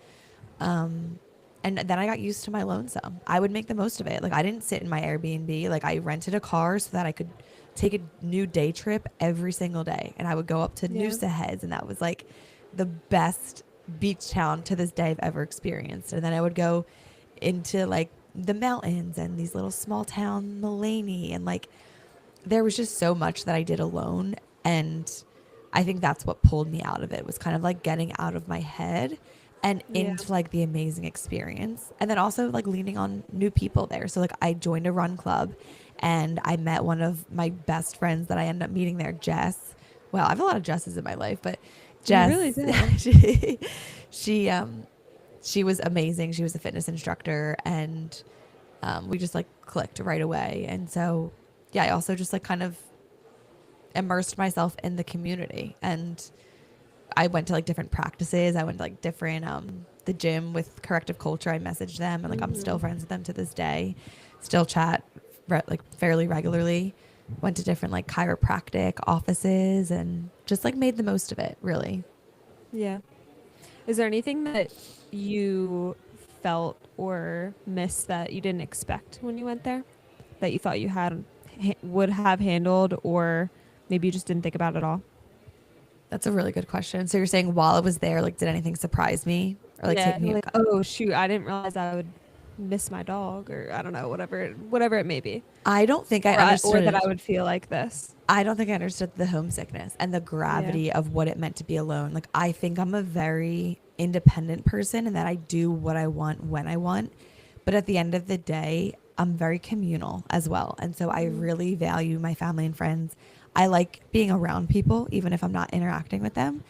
And then I got used to my lonesome. I would make the most of it. Like, I didn't sit in my Airbnb. Like, I rented a car so that I could take a new day trip every single day. And I would go up to Yeah. Noosa Heads, and that was like the best beach town to this day I've ever experienced. And then I would go into like the mountains and these little small town Mulaney, and like, there was just so much that I did alone. And I think that's what pulled me out of it, was kind of like getting out of my head and Yeah. into like the amazing experience. And then also like leaning on new people there. So like, I joined a run club and I met one of my best friends that I ended up meeting there, Jess. Well, I have a lot of Jesses in my life, but Jess, really do. she she was amazing. She was a fitness instructor, and we just like clicked right away. And so, yeah, I also just like kind of immersed myself in the community, and I went to like different practices. I went to like different the gym with Corrective Culture. I messaged them, and like, I'm still friends with them to this day. Still chat like fairly regularly. Went to different like chiropractic offices and just like made the most of it, really. Yeah. Is there anything that you felt or missed that you didn't expect when you went there, that you thought you had would have handled, or maybe you just didn't think about at all? That's a really good question. So you're saying while I was there, like, did anything surprise me or like take me? Like, oh shoot, I didn't realize I would miss my dog, or I don't know, whatever it may be, I don't think I or understood that I would feel like this. I don't think I understood the homesickness and the gravity of what it meant to be alone. Like, I think I'm a very independent person and that I do what I want when I want. But at the end of the day, I'm very communal as well. And so I really value my family and friends. I like being around people, even if I'm not interacting with them.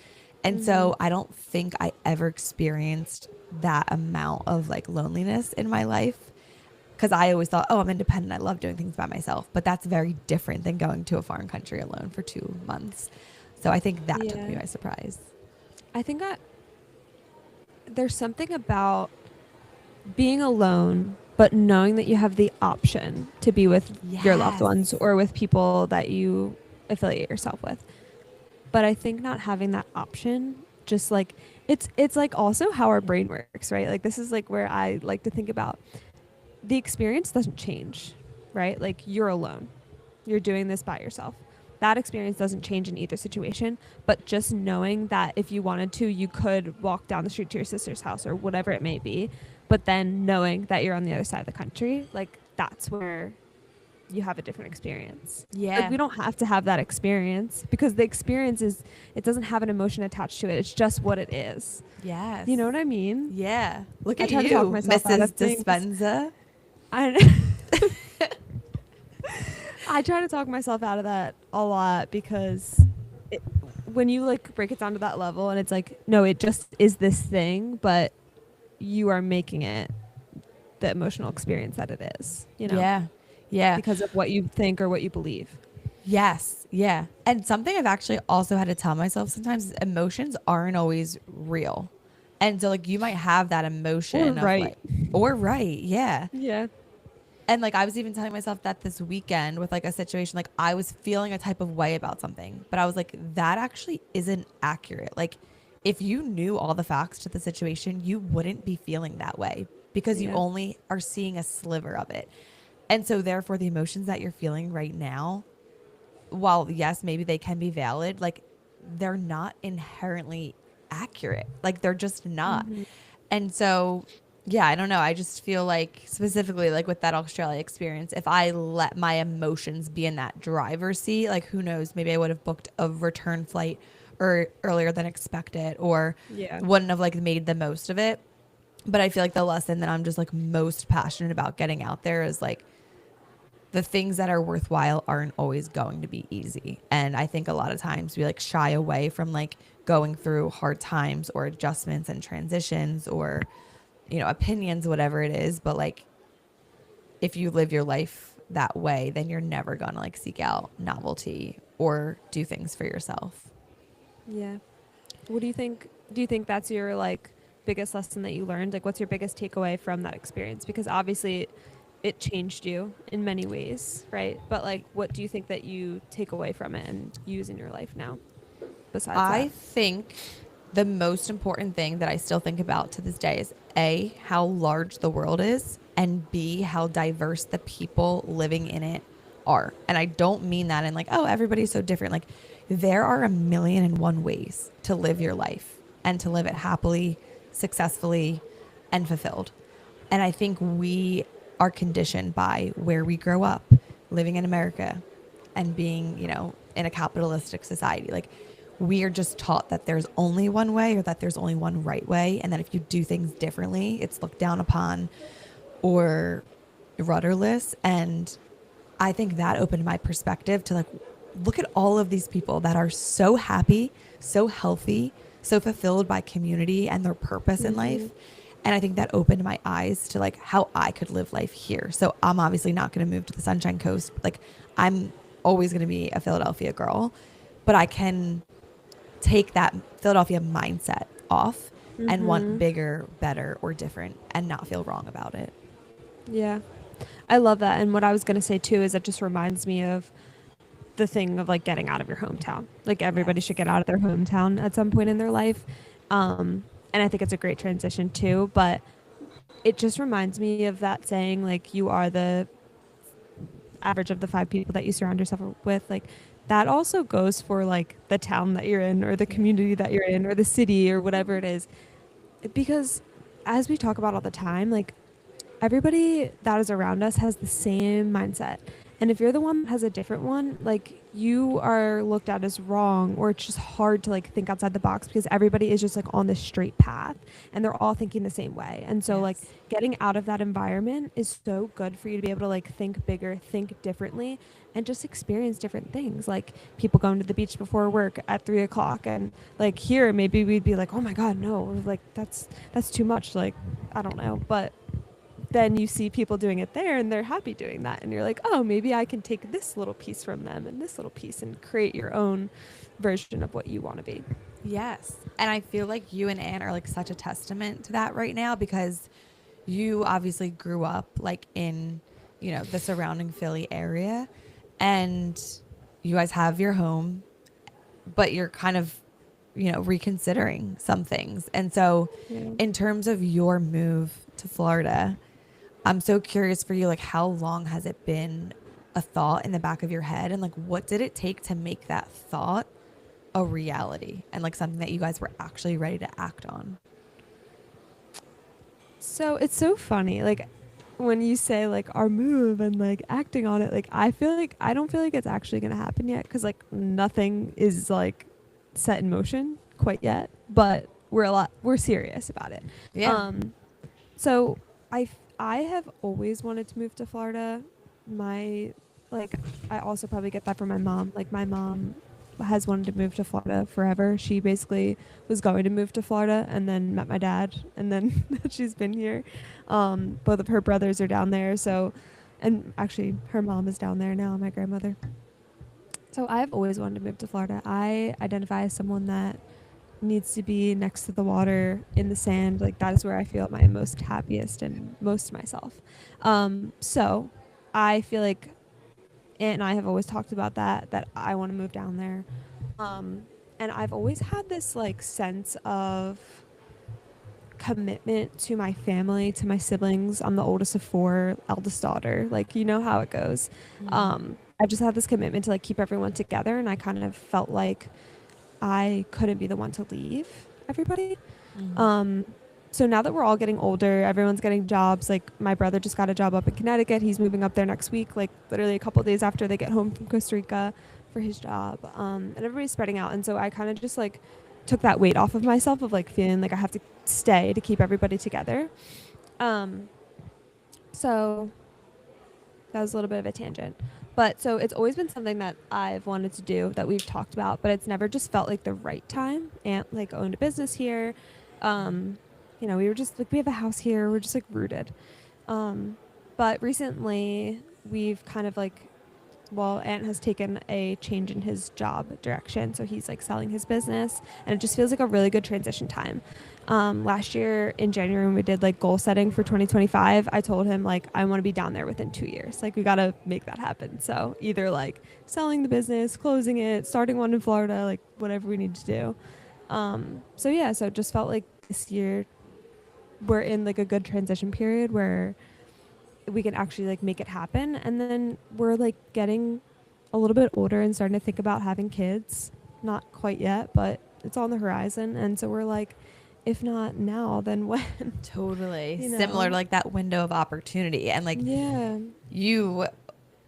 And so I don't think I ever experienced that amount of like loneliness in my life, because I always thought, oh, I'm independent. I love doing things by myself. But that's very different than going to a foreign country alone for 2 months. So I think that took me by surprise. I think there's something about being alone, but knowing that you have the option to be with your loved ones or with people that you affiliate yourself with. But I think not having that option, just like, it's like also how our brain works, right? Like, this is like where I like to think about the experience doesn't change, right? Like, you're alone. You're doing this by yourself. That experience doesn't change in either situation, but just knowing that if you wanted to, you could walk down the street to your sister's house or whatever it may be, but then knowing that you're on the other side of the country, like, that's where you have a different experience. Yeah. Like, we don't have to have that experience, because the experience it doesn't have an emotion attached to it. It's just what it is. Yes. You know what I mean? Yeah. Look I at try to you, talk myself out Mrs. of things. Dispenza. I try to talk myself out of that a lot, because when you like break it down to that level and it's like, no, it just is this thing, but you are making it the emotional experience that it is, you know? Yeah. Yeah. Because of what you think or what you believe. Yes. Yeah. And something I've actually also had to tell myself sometimes is emotions aren't always real. And so like, you might have that emotion or right. Yeah. Yeah. And like, I was even telling myself that this weekend with like a situation, like, I was feeling a type of way about something, but I was like, that actually isn't accurate. Like, if you knew all the facts to the situation, you wouldn't be feeling that way, because you only are seeing a sliver of it. And so therefore the emotions that you're feeling right now while yes, maybe they can be valid, like they're not inherently accurate. Like they're just not. Mm-hmm. And so, yeah, I don't know. I just feel like specifically like with that Australia experience, if I let my emotions be in that driver's seat, like who knows, maybe I would have booked a return flight or earlier than expected, or Yeah. wouldn't have like made the most of it. But I feel like the lesson that I'm just like most passionate about getting out there is like the things that are worthwhile aren't always going to be easy. And I think a lot of times we like shy away from like going through hard times or adjustments and transitions or, you know, opinions, whatever it is. But like if you live your life that way, then you're never going to like seek out novelty or do things for yourself. Yeah. What do you think? Do you think that's your like biggest lesson that you learned? Like, what's your biggest takeaway from that experience? Because obviously, it changed you in many ways, right? But like, what do you think that you take away from it and use in your life now? Besides I that. think the most important thing that I still think about to this day is A, how large the world is, and B, how diverse the people living in it are. And I don't mean that in like, oh, everybody's so different. Like, there are a million and one ways to live your life and to live it happily, successfully, and fulfilled. And I think we are conditioned by where we grow up, living in America and being, you know, in a capitalistic society. Like, we are just taught that there's only one way or that there's only one right way. And that if you do things differently, it's looked down upon or rudderless. And I think that opened my perspective to like, look at all of these people that are so happy, so healthy, so fulfilled by community and their purpose in Mm-hmm. life. And I think that opened my eyes to like how I could live life here. So I'm obviously not going to move to the Sunshine Coast. Like I'm always going to be a Philadelphia girl, but I can take that Philadelphia mindset off and want Mm-hmm. bigger, better, or different and not feel wrong about it. Yeah. I love that. And what I was going to say too is it just reminds me of the thing of like getting out of your hometown. Like everybody Yes. should get out of their hometown at some point in their life. And I think it's a great transition too. But it just reminds me of that saying, like, you are the average of the five people that you surround yourself with. Like, that also goes for like the town that you're in or the Yeah. community that you're in or the city or whatever it is. Because as we talk about all the time, like, everybody that is around us has the same mindset. And if you're the one that has a different one, like you are looked at as wrong, or it's just hard to like think outside the box because everybody is just like on this straight path and they're all thinking the same way. And so like Yes. getting out of that environment is so good for you to be able to like think bigger, think differently, and just experience different things. Like people going to the beach before work at 3 o'clock, and like here maybe we'd be like, oh my god, no, or like that's too much. Like I don't know, but then you see people doing it there and they're happy doing that, and you're like, oh, maybe I can take this little piece from them and this little piece and create your own version of what you want to be. Yes. And I feel like you and Anne are like such a testament to that right now because you obviously grew up like in, you know, the surrounding Philly area and you guys have your home, but you're kind of, you know, reconsidering some things. And so Yeah. in terms of your move to Florida, I'm so curious for you, like how long has it been a thought in the back of your head and like what did it take to make that thought a reality and like something that you guys were actually ready to act on? So it's so funny, like when you say like our move and like acting on it, like I feel like I don't feel like it's actually gonna happen yet because like nothing is like set in motion quite yet, but we're serious about it. Yeah. Um, So I have always wanted to move to Florida. My like I also probably get that from my mom. Like my mom has wanted to move to Florida forever. She basically was going to move to Florida and then met my dad and then she's been here. Both of her brothers are down there, so and actually her mom is down there now, my grandmother. So I've always wanted to move to Florida. I identify as someone that needs to be next to the water in the sand. Like that is where I feel my most happiest and most myself. So I feel like Aunt and I have always talked about that I want to move down there. Um, and I've always had this like sense of commitment to my family, to my siblings. I'm the oldest of four, eldest daughter. Like you know how it goes. Mm-hmm. I've just had this commitment to like keep everyone together, and I kind of felt like I couldn't be the one to leave everybody. Mm-hmm. Um, so now that we're all getting older, everyone's getting jobs. Like my brother just got a job up in Connecticut. He's moving up there next week, like literally a couple days after they get home from Costa Rica for his job. And everybody's spreading out. And so I kind of just like took that weight off of myself of like feeling like I have to stay to keep everybody together. Um, so that was a little bit of a tangent. But so it's always been something that I've wanted to do that we've talked about, but it's never just felt like the right time. And like owned a business here. We were just like, we have a house here. We're just like rooted. But recently we've kind of like, well, Ant has taken a change in his job direction. So he's like selling his business, and it just feels like a really good transition time. Last year in January when we did like goal setting for 2025, I told him like I want to be down there within 2 years. Like we got to make that happen. So either like selling the business, closing it, starting one in Florida, like whatever we need to do. So it just felt like this year we're in like a good transition period where we can actually like make it happen. And then we're like getting a little bit older and starting to think about having kids. Not quite yet, but it's on the horizon. And so we're like, if not now, then when? Totally. You know? Similar to like that window of opportunity. And like Yeah. you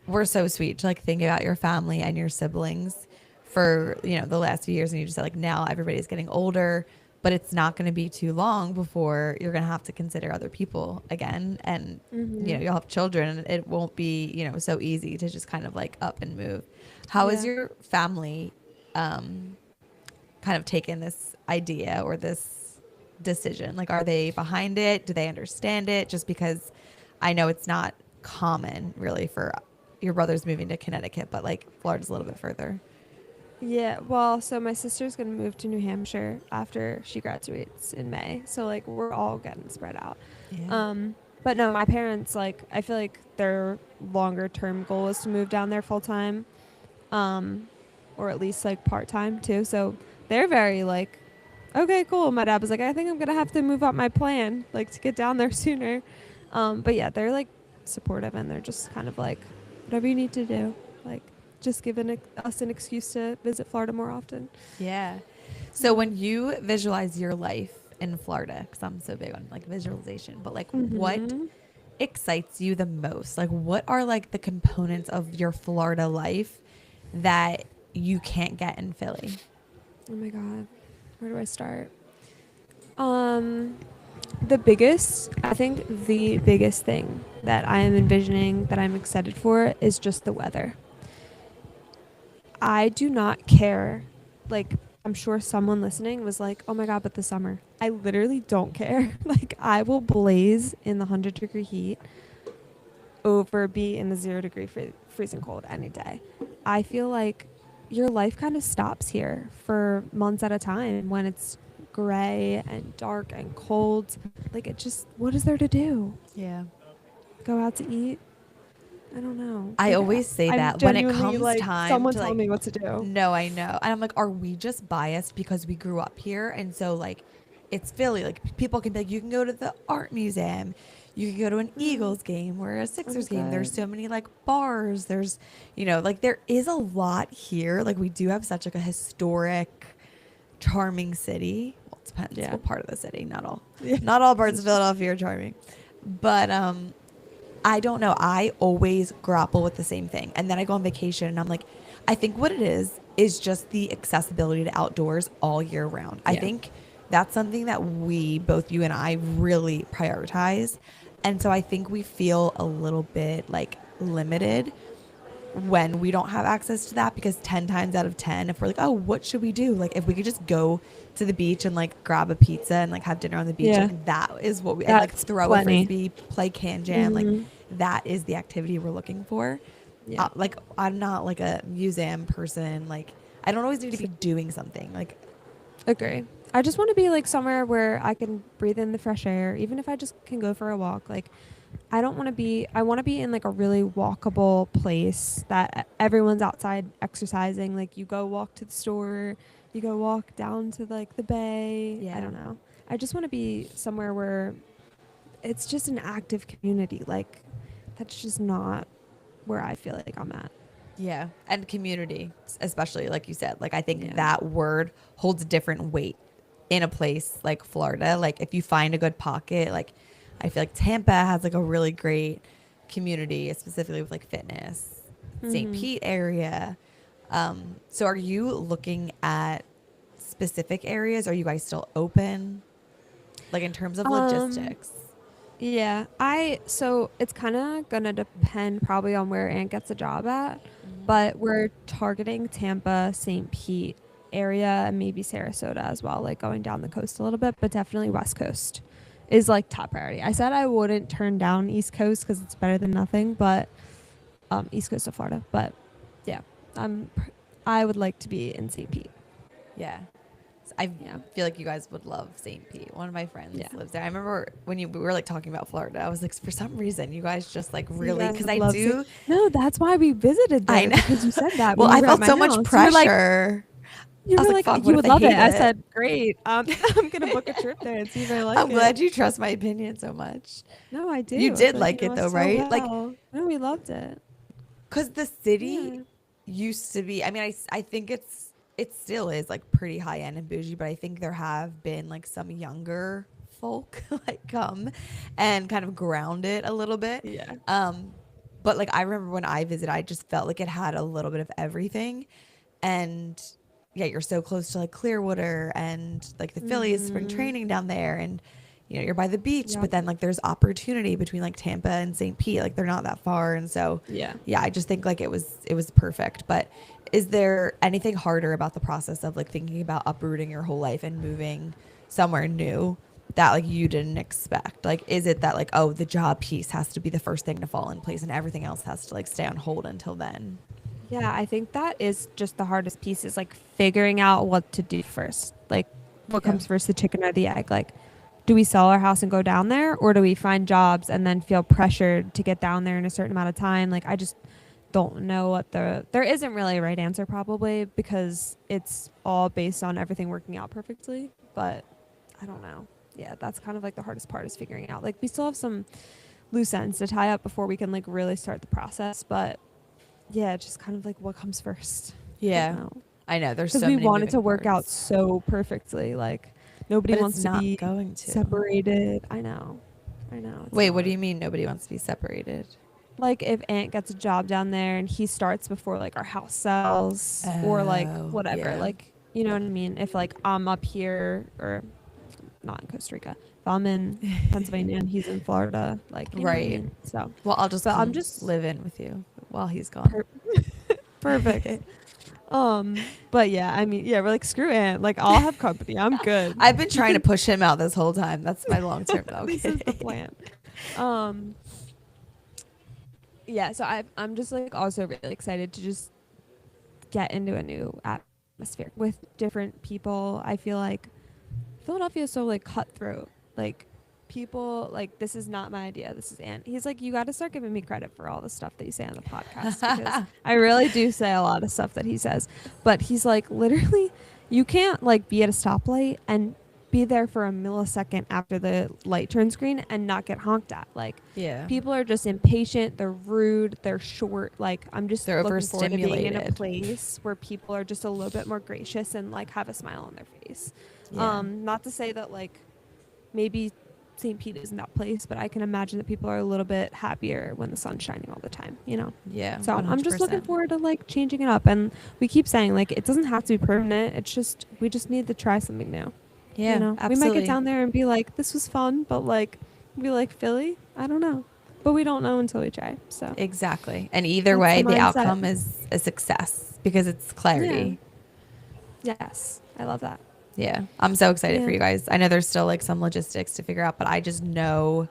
were so sweet to like think about your family and your siblings for, the last few years. And you just said like now everybody's getting older, but it's not going to be too long before you're going to have to consider other people again. And, you'll have children, and it won't be, so easy to just kind of like up and move. How is your family kind of taken this idea or this decision? Like, are they behind it? Do they understand it? Just because I know it's not common really for your brothers moving to Connecticut, but like Florida's a little bit further. Yeah, well, so my sister's gonna move to New Hampshire after she graduates in May. So like we're all getting spread out. Yeah. But no, my parents like I feel like their longer term goal is to move down there full time, or at least like part time too. So they're very like, okay, cool. My dad was like, I think I'm gonna have to move up my plan like to get down there sooner. But yeah, they're like supportive, and they're just kind of like, whatever you need to do, like just giving us an excuse to visit Florida more often. Yeah. So when you visualize your life in Florida, because I'm so big on like visualization, but like what excites you the most? Like what are like the components of your Florida life that you can't get in Philly? Oh my God. Where do I start? I think the biggest thing that I am envisioning that I'm excited for is just the weather. I do not care. Like, I'm sure someone listening was like, oh my God, but the summer. I literally don't care. Like, I will blaze in the 100-degree heat over be in the 0-degree freezing cold any day. I feel like your life kind of stops here for months at a time when it's gray and dark and cold. Like, it just, what is there to do? Yeah. Go out to eat? I don't know. I Like, always say I'm that when it genuinely, comes like, time someone to tell like, me what to do. no, I know. And I'm like, are we just biased because we grew up here? And so like, it's Philly. Like people can be like, you can go to the art museum. You can go to an Eagles game or a Sixers game. There's so many like bars. There's, like there is a lot here. Like we do have such like a historic, charming city. Well, it depends what part of the city. Not all. Not all parts of Philadelphia are charming. But I don't know. I always grapple with the same thing. And then I go on vacation and I'm like, I think what it is just the accessibility to outdoors all year round. I think that's something that we, both you and I, really prioritize. And so I think we feel a little bit like limited when we don't have access to that, because 10 times out of 10, if we're like, oh, what should we do? Like if we could just go to the beach and like grab a pizza and like have dinner on the beach, like that is what we, and like throw a frisbee, play can jam, like that is the activity we're looking for. Like I'm not like a museum person. Like I don't always need to be doing something. Like agree. I just want to be like somewhere where I can breathe in the fresh air, even if I just can go for a walk. Like I want to be in like a really walkable place that everyone's outside exercising. Like you go walk to the store, you go walk down to like the bay. I don't know. I just want to be somewhere where it's just an active community. Like that's just not where I feel like I'm at. Yeah. And community, especially like you said. Like I think Yeah. that word holds different weight in a place like Florida. Like if you find a good pocket, like I feel like Tampa has like a really great community, specifically with like fitness. St. Mm-hmm. Pete area. So are you looking at specific areas? Are you guys still open? Like in terms of Um, logistics? yeah, so it's kind of gonna depend probably on where Aunt gets a job at, but we're targeting Tampa, St. Pete area, and maybe Sarasota as well, like going down the coast a little bit, but definitely West Coast is like top priority. I said I wouldn't turn down East Coast because it's better than nothing, but East Coast of Florida. But yeah, I'm I would like to be in St. Pete. Yeah. I Yeah, feel like you guys would love St. Pete. One of my friends yeah. lives there. I remember when we were like talking about Florida, I was like, for some reason, you guys just like You really, guys because would I love do. No, that's why we visited I there know. because you said that Well, when you I were at felt my so much house. pressure. You I was were like, like, fuck, you what if would they love it. hate I it? said, great. I'm gonna book a trip there and see if I like I'm it. glad you trust my opinion so much. No, I You do. I did feel like you like know it us though, so right? Like, well. No, we loved it. because the city Yeah. used to be, I mean, I think it still is like pretty high end and bougie, but I think there have been like some younger folk like come and kind of ground it a little bit. Yeah. Um, but like I remember when I visited, I just felt like it had a little bit of everything. And yeah, you're so close to like Clearwater and like the Phillies spring Mm-hmm. training down there, and you know, you're by the beach, Yep. but then like there's opportunity between like Tampa and St. Pete. Like they're not that far. And so Yeah. yeah, I just think like it was perfect. But is there anything harder about the process of like thinking about uprooting your whole life and moving somewhere new that like you didn't expect? Like is it that like, oh, the job piece has to be the first thing to fall in place and everything else has to like stay on hold until then? Yeah, I think that is just the hardest piece is like figuring out what to do first. Like what Yeah. comes first, the chicken or the egg? Like, do we sell our house and go down there or do we find jobs and then feel pressured to get down there in a certain amount of time? Like I just don't know what there isn't really a right answer probably because it's all based on everything working out perfectly, but I don't know. Yeah, that's kind of like the hardest part is figuring out. Like we still have some loose ends to tie up before we can like really start the process, but yeah, just kind of like what comes first. Yeah. I know there's Because so we many want it moving to work out parts, so perfectly. Like nobody but it's wants to not be going to. separated. I know. I know. It's Wait, what do not. you mean nobody wants to be separated? Like if Aunt gets a job down there and he starts before like our house sells or like Oh, whatever. yeah. Like you know what I mean? If like I'm up here or not in Costa Rica. If I'm in Pennsylvania and he's in Florida, like you know what I Right. mean? So Well, I'll just but I'm come just live in with you while he's gone. perfect. But yeah, I mean, yeah, we're like screw Aunt. Like I'll have company. I'm good. I've been trying to push him out this whole time. That's my long term. No, This is the plan. Um, yeah, so I'm just like also really excited to just get into a new atmosphere with different people. I feel like Philadelphia is so like cutthroat. Like people like this is not my idea. This is Aunt. He's like, you got to start giving me credit for all the stuff that you say on the podcast because I really do say a lot of stuff that he says. But he's like, literally, you can't like be at a stoplight and be there for a millisecond after the light turns green and not get honked at. Like Yeah. people are just impatient, they're rude, they're short. Like I'm just They're looking forward to being in a overstimulated. place where people are just a little bit more gracious and like have a smile on their face. Yeah. Not to say that like maybe St. Pete isn't that place, but I can imagine that people are a little bit happier when the sun's shining all the time, you know? Yeah. So I'm just looking 100%. forward to like changing it up. And we keep saying like it doesn't have to be permanent. It's just we just need to try something new. Yeah. You know, Absolutely. we might get down there and be like, this was fun, but like, be like Philly. I don't know, but we don't know until we try. So Exactly. And either That's way, the the mindset. outcome is a success because it's clarity. yes, I love that. Yeah. I'm so excited for Yeah. you guys. I know there's still like some logistics to figure out, but I just know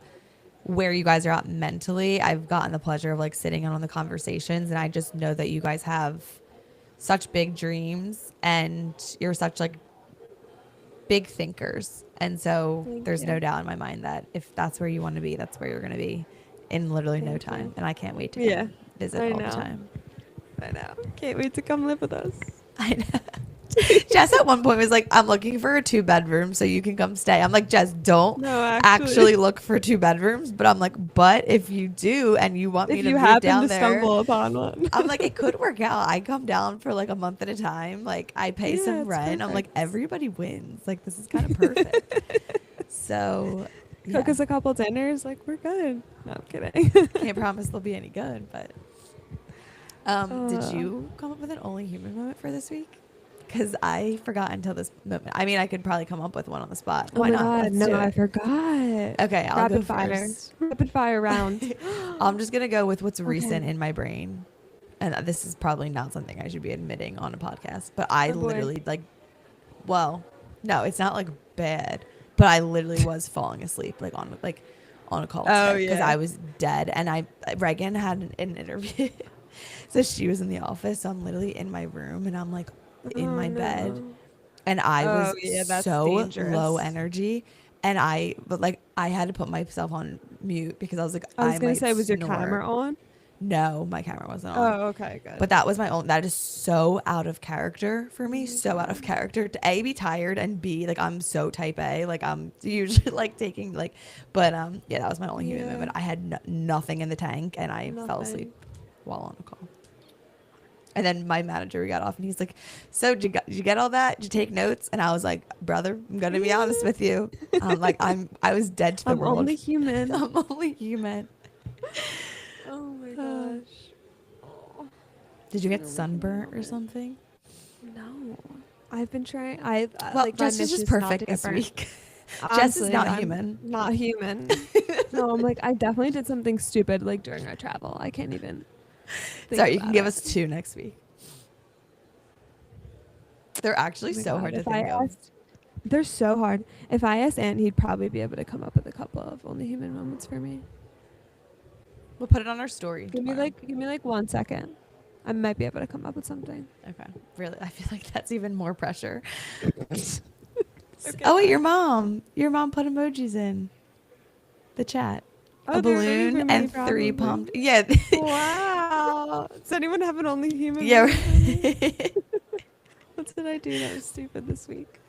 where you guys are at mentally. I've gotten the pleasure of like sitting in on the conversations, and I just know that you guys have such big dreams and you're such like big thinkers. And so Thank there's you. no doubt in my mind that if that's where you want to be, that's where you're going to be in literally no Thank time. you. And I can't wait to Yeah, come visit I all know. the time. I know. Can't wait to come live with us. I know. Jess at one point was like, I'm looking for a 2-bedroom so you can come stay. I'm like, Jess, don't No, actually look for 2 bedrooms. But I'm like, but if you do and you want me if to you move happen down to there, stumble upon one. I'm like, it could work out. I come down for like a month at a time. Like I pay Yeah, some it's rent. I'm like, perfect. everybody wins. Like this is kind of perfect. So Cook yeah, us a couple dinners, like we're good. No, I'm kidding. can't promise they'll be any good, but did Uh, you come up with an only human moment for this week? Because I forgot until this moment. I mean, I could probably come up with one on the spot. oh Why my not? god, Let's no, do I it. forgot. Okay, I'll go Rapid fire. first. Rapid fire round. I'm just gonna go with what's recent Okay. in my brain, and this is probably not something I should be admitting on a podcast. But I Oh boy. literally like, well, no, it's not like bad, but I literally was falling asleep on a call Oh today because yeah. I was dead, and Reagan had an interview, so she was in the office. So I'm literally in my room, and I'm like in Oh my bed, no. and I Oh was yeah, that's so low dangerous. energy, and but like I had to put myself on mute because I was like I was I gonna might say, was your snore. camera on? No, my camera wasn't on. Oh, okay, But good. that was my own. That is so out of character for Oh me. my So out of god. character to A, be tired, and B, like I'm so type A. Like I'm usually like taking like, but yeah, that was my only human Yeah. moment. I had nothing in the tank, and I fell asleep Nothing. while on a call. And then my manager got off, and he's like, "So did you get all that? Did you take notes?" And I was like, "Brother, I'm gonna be honest with you. I was dead to the I'm world. only human. I'm only human." Oh my Uh, gosh. Oh, did you an get only human sunburnt or moment. something? No. I've been trying. I've Well, like my Jess was mission just is not to perfect get this burnt. week. Jess is Honestly, not I'm human. not human. No, I'm like I definitely did something stupid like during our travel. I can't even think Sorry, you can about give it. us 2 next week. They're actually Oh my so god. hard to If I think of. asked, they're so hard. If I asked Ant, he'd probably be able to come up with a couple of only human moments for me. We'll put it on our story tomorrow. Give me like 1 second. I might be able to come up with something. Okay. Really, I feel like that's even more pressure. Okay, Oh, wait, fine. your mom. Your mom put emojis in the chat. Oh, A they're ready balloon for me, and 3 probably. pumped. Yeah. Wow. Does anyone have an only human Yeah. moment for me? What did I do that was stupid this week?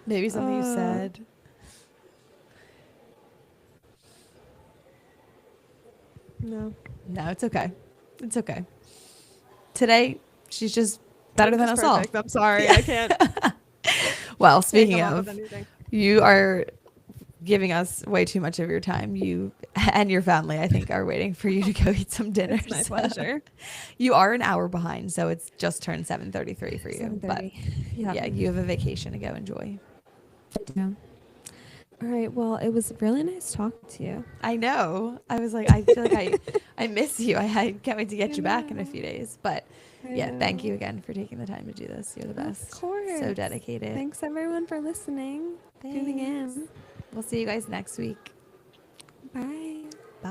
Maybe something you Uh, said. no. No, it's okay. It's okay. Today, she's just better I'm than just us all. perfect. I'm sorry. Yeah. I can't Well, can't speaking come up with of, anything. you are giving us way too much of your time. You and your family, I think, are waiting for you to go eat some dinner. It's my so- pleasure. You are an hour behind, so it's just turned 7:33 for you. But 7:30. yeah, you have a vacation to go enjoy. Yeah. All right. Well, it was really nice talking to you. I know. I was like, I feel like I miss you. I can't wait to get I you back in a know. few days. But I yeah, thank know. you again for taking the time to do this. You're the best. Of course. So dedicated. Thanks everyone for listening. Tuning Thanks. in. We'll see you guys next week. Bye. Bye.